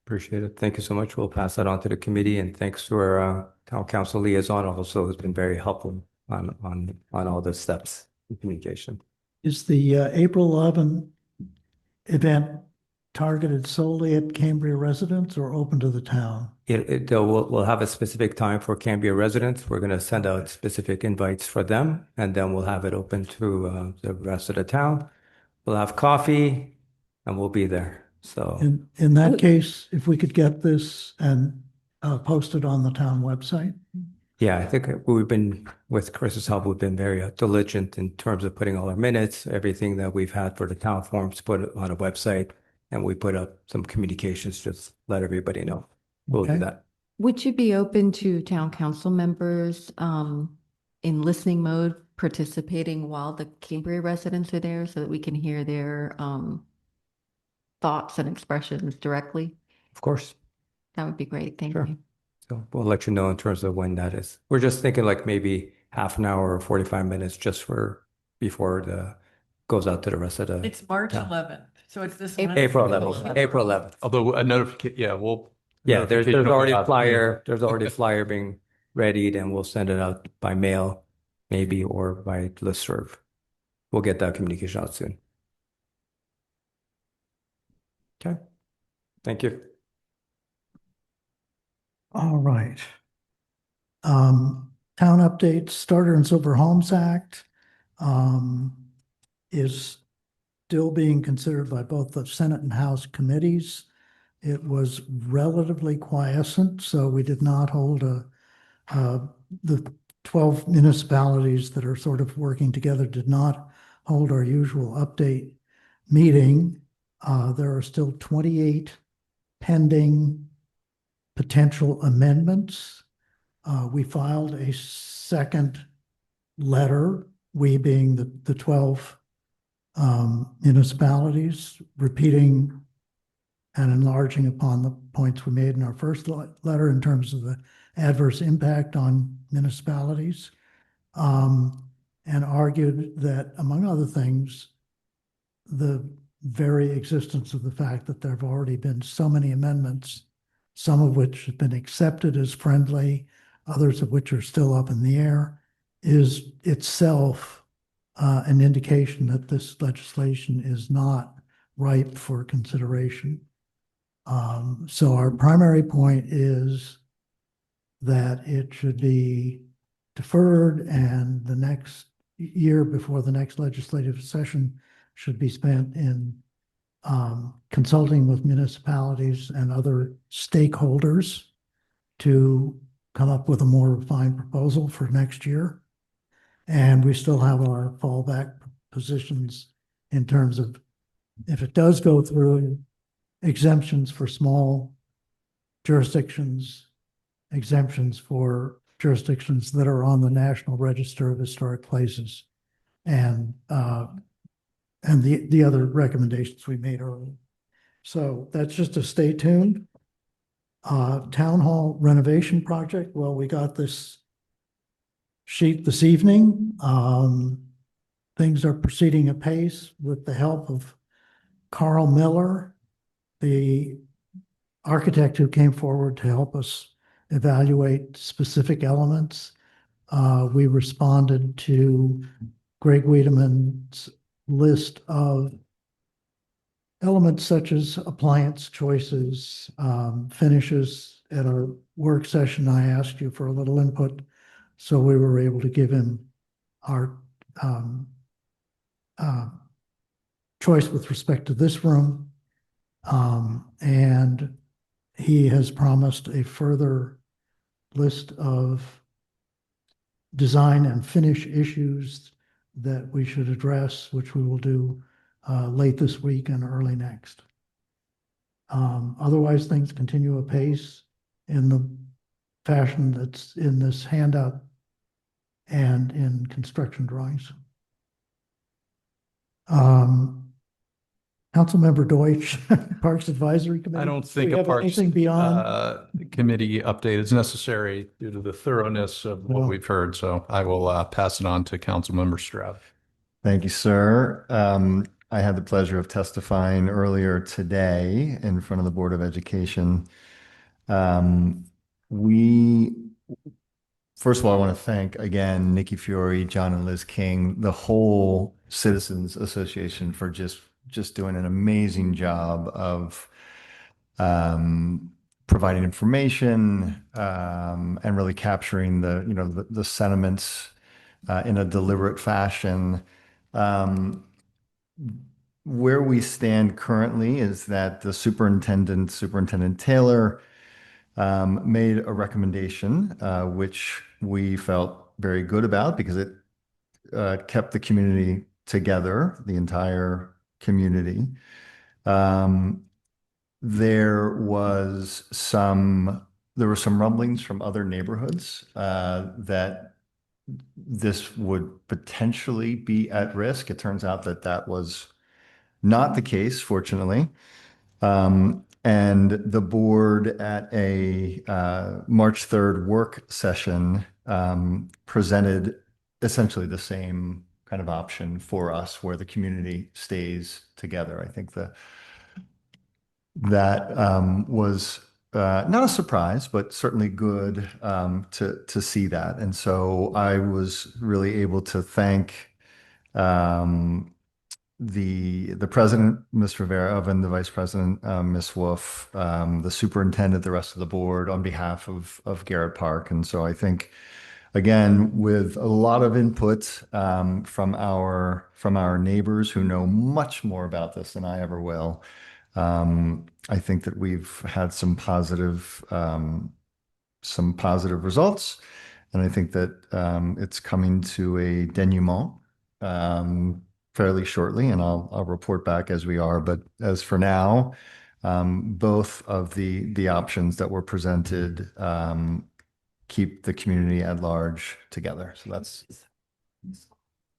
Appreciate it. Thank you so much. We'll pass that on to the committee, and thanks to our town council liaison also has been very helpful on all the steps in communication. Is the April 11 event targeted solely at Cambria residents or open to the town? We'll have a specific time for Cambria residents. We're going to send out specific invites for them, and then we'll have it open to the rest of the town. We'll have coffee, and we'll be there. So In that case, if we could get this and posted on the town website. yeah, I think we've been, with Chris's help, we've been very diligent in terms of putting all our minutes, everything that we've had for the town forms, put it on a website, and we put up some communications, just let everybody know. We'll do that. Would you be open to town council members in listening mode, participating while the Cambria residents are there so that we can hear their thoughts and expressions directly? Of course. That would be great. Thank Sure. you. So we'll let you know in terms of when that is. We're just thinking like maybe half an hour or 45 minutes just before the goes out to the rest of the. It's March Yeah. 11th, so it's this April 11th. April 11th. Although a notification, There's notification will already go a out. flyer. There's already a flyer being readied, and we'll send it out by mail, maybe, or by listserv. We'll get that communication out soon. Okay. Thank you. All right. Town updates, Starter and Silver Homes Act is still being considered by both the Senate and House committees. It was relatively quiescent, so we did not hold the 12 municipalities that are sort of working together did not hold our usual update meeting. There are still 28 pending potential amendments. We filed a second letter, we being the 12 municipalities, repeating and enlarging upon the points we made in our first letter in terms of the adverse impact on municipalities, and argued that, among other things, the very existence of the fact that there have already been so many amendments, some of which have been accepted as friendly, others of which are still up in the air, is itself an indication that this legislation is not ripe for consideration. So our primary point is that it should be deferred, and the next year before the next legislative session should be spent in consulting with municipalities and other stakeholders to come up with a more refined proposal for next year. And we still have our fallback positions in terms of, if it does go through, exemptions for small jurisdictions, exemptions for jurisdictions that are on the National Register of Historic Places, and the other recommendations we made earlier. So that's just a stay tuned. Town hall renovation project. Well, we got this sheet this evening. Things are proceeding apace with the help of Carl Miller, the architect who came forward to help us evaluate specific elements. We responded to Greg Wiedemann's list of elements such as appliance choices, finishes. At our work session, I asked you for a little input, so we were able to give him our choice with respect to this room. And he has promised a further list of design and finish issues that we should address, which we will do late this week and early next. Otherwise, things continue apace in the fashion that's in this handout and in construction drawings. Councilmember Deutsch, Parks Advisory Committee. I don't Do think we a have parks anything beyond? committee update is necessary due to the thoroughness of what Well- we've heard. So I will pass it on to Councilmember Stroud. Thank you, sir. I had the pleasure of testifying earlier today in front of the Board of Education. First of all, I want to thank again Nikki Fiore, John and Liz King, the whole Citizens Association for just doing an amazing job of providing information and really capturing the sentiments in a deliberate fashion. Where we stand currently is that the Superintendent Taylor, made a recommendation, which we felt very good about because it kept the community together, the entire community. There were some rumblings from other neighborhoods that this would potentially be at risk. It turns out that that was not the case, fortunately. And the board at a March 3rd work session presented essentially the same kind of option for us where the community stays together. I think that was not a surprise, but certainly good to see that. And so I was really able to thank the president, Ms. Rivera, and the vice president, Ms. Wolf, the superintendent, the rest of the board on behalf of Garrett Park. And so I think, again, with a lot of input from our neighbors who know much more about this than I ever will, I think that we've had some positive results. And I think that it's coming to a denouement fairly shortly, and I'll report back as we are. But as for now, both of the options that were presented keep the community at large together. So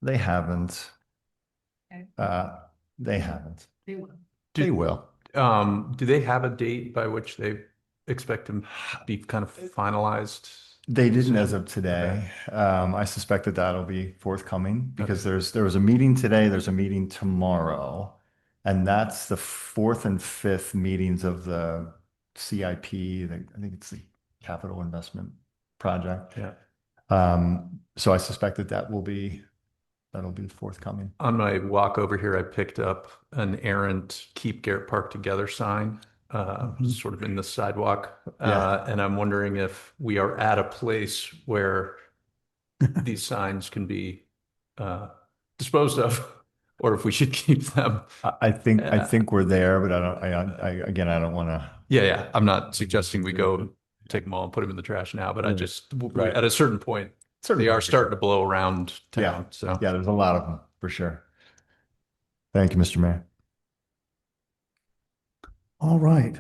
they haven't. They haven't. They will. They will. Do they have a date by which they expect to be kind of finalized? They didn't as of today. I suspect that that'll be forthcoming because there was a meeting today, there's a meeting tomorrow, and that's the fourth and fifth meetings of the CIP. I think it's the Capital Investment Project. Yeah. So I suspect that will be that'll be forthcoming. On my walk over here, I picked up an errant Keep Garrett Park Together sign, sort of in the sidewalk. Yeah. And I'm wondering if we are at a place where these signs can be disposed of, or if we should keep them. I think we're there, but again, I don't want to. Yeah. I'm not suggesting we go take them all and put them in the trash now, but I just, Right. at a certain point, they are starting to blow around town. So Yeah, there's a lot of them for sure. Thank you, Mr. Mayor. All right.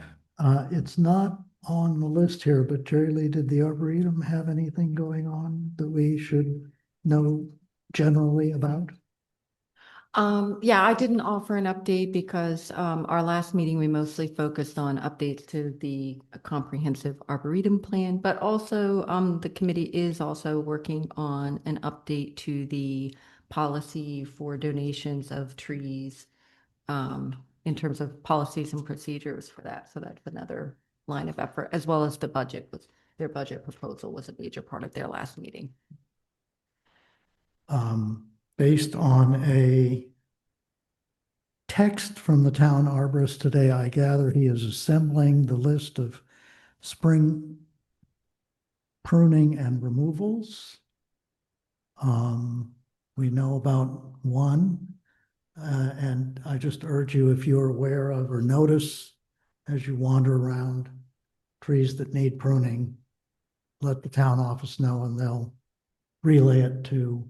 It's not on the list here, but Jerry Lee, did the Arboretum have anything going on that we should know generally about? Yeah, I didn't offer an update because our last meeting, we mostly focused on updates to the comprehensive arboretum plan, but also the committee is also working on an update to the policy for donations of trees in terms of policies and procedures for that. So that's another line of effort, as well as the budget. Their budget proposal was a major part of their last meeting. Based on a text from the town arborist today, I gather he is assembling the list of spring pruning and removals. We know about one, and I just urge you, if you're aware of or notice as you wander around trees that need pruning, let the town office know and they'll relay it to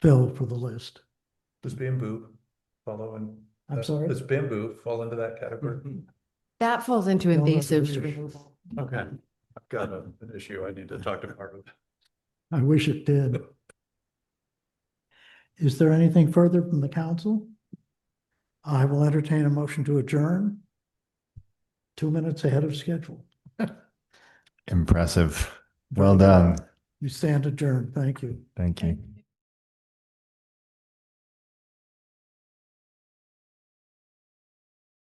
Phil for the list. does bamboo follow in? I'm sorry? Does bamboo fall into that category? That falls into Don't invasive have to- removal. Okay, I've got an issue I need to talk to Marvin. I wish it did. Is there anything further from the council? I will entertain a motion to adjourn. 2 minutes ahead of schedule. Impressive. Well done. You stand adjourned. Thank you. Thank you.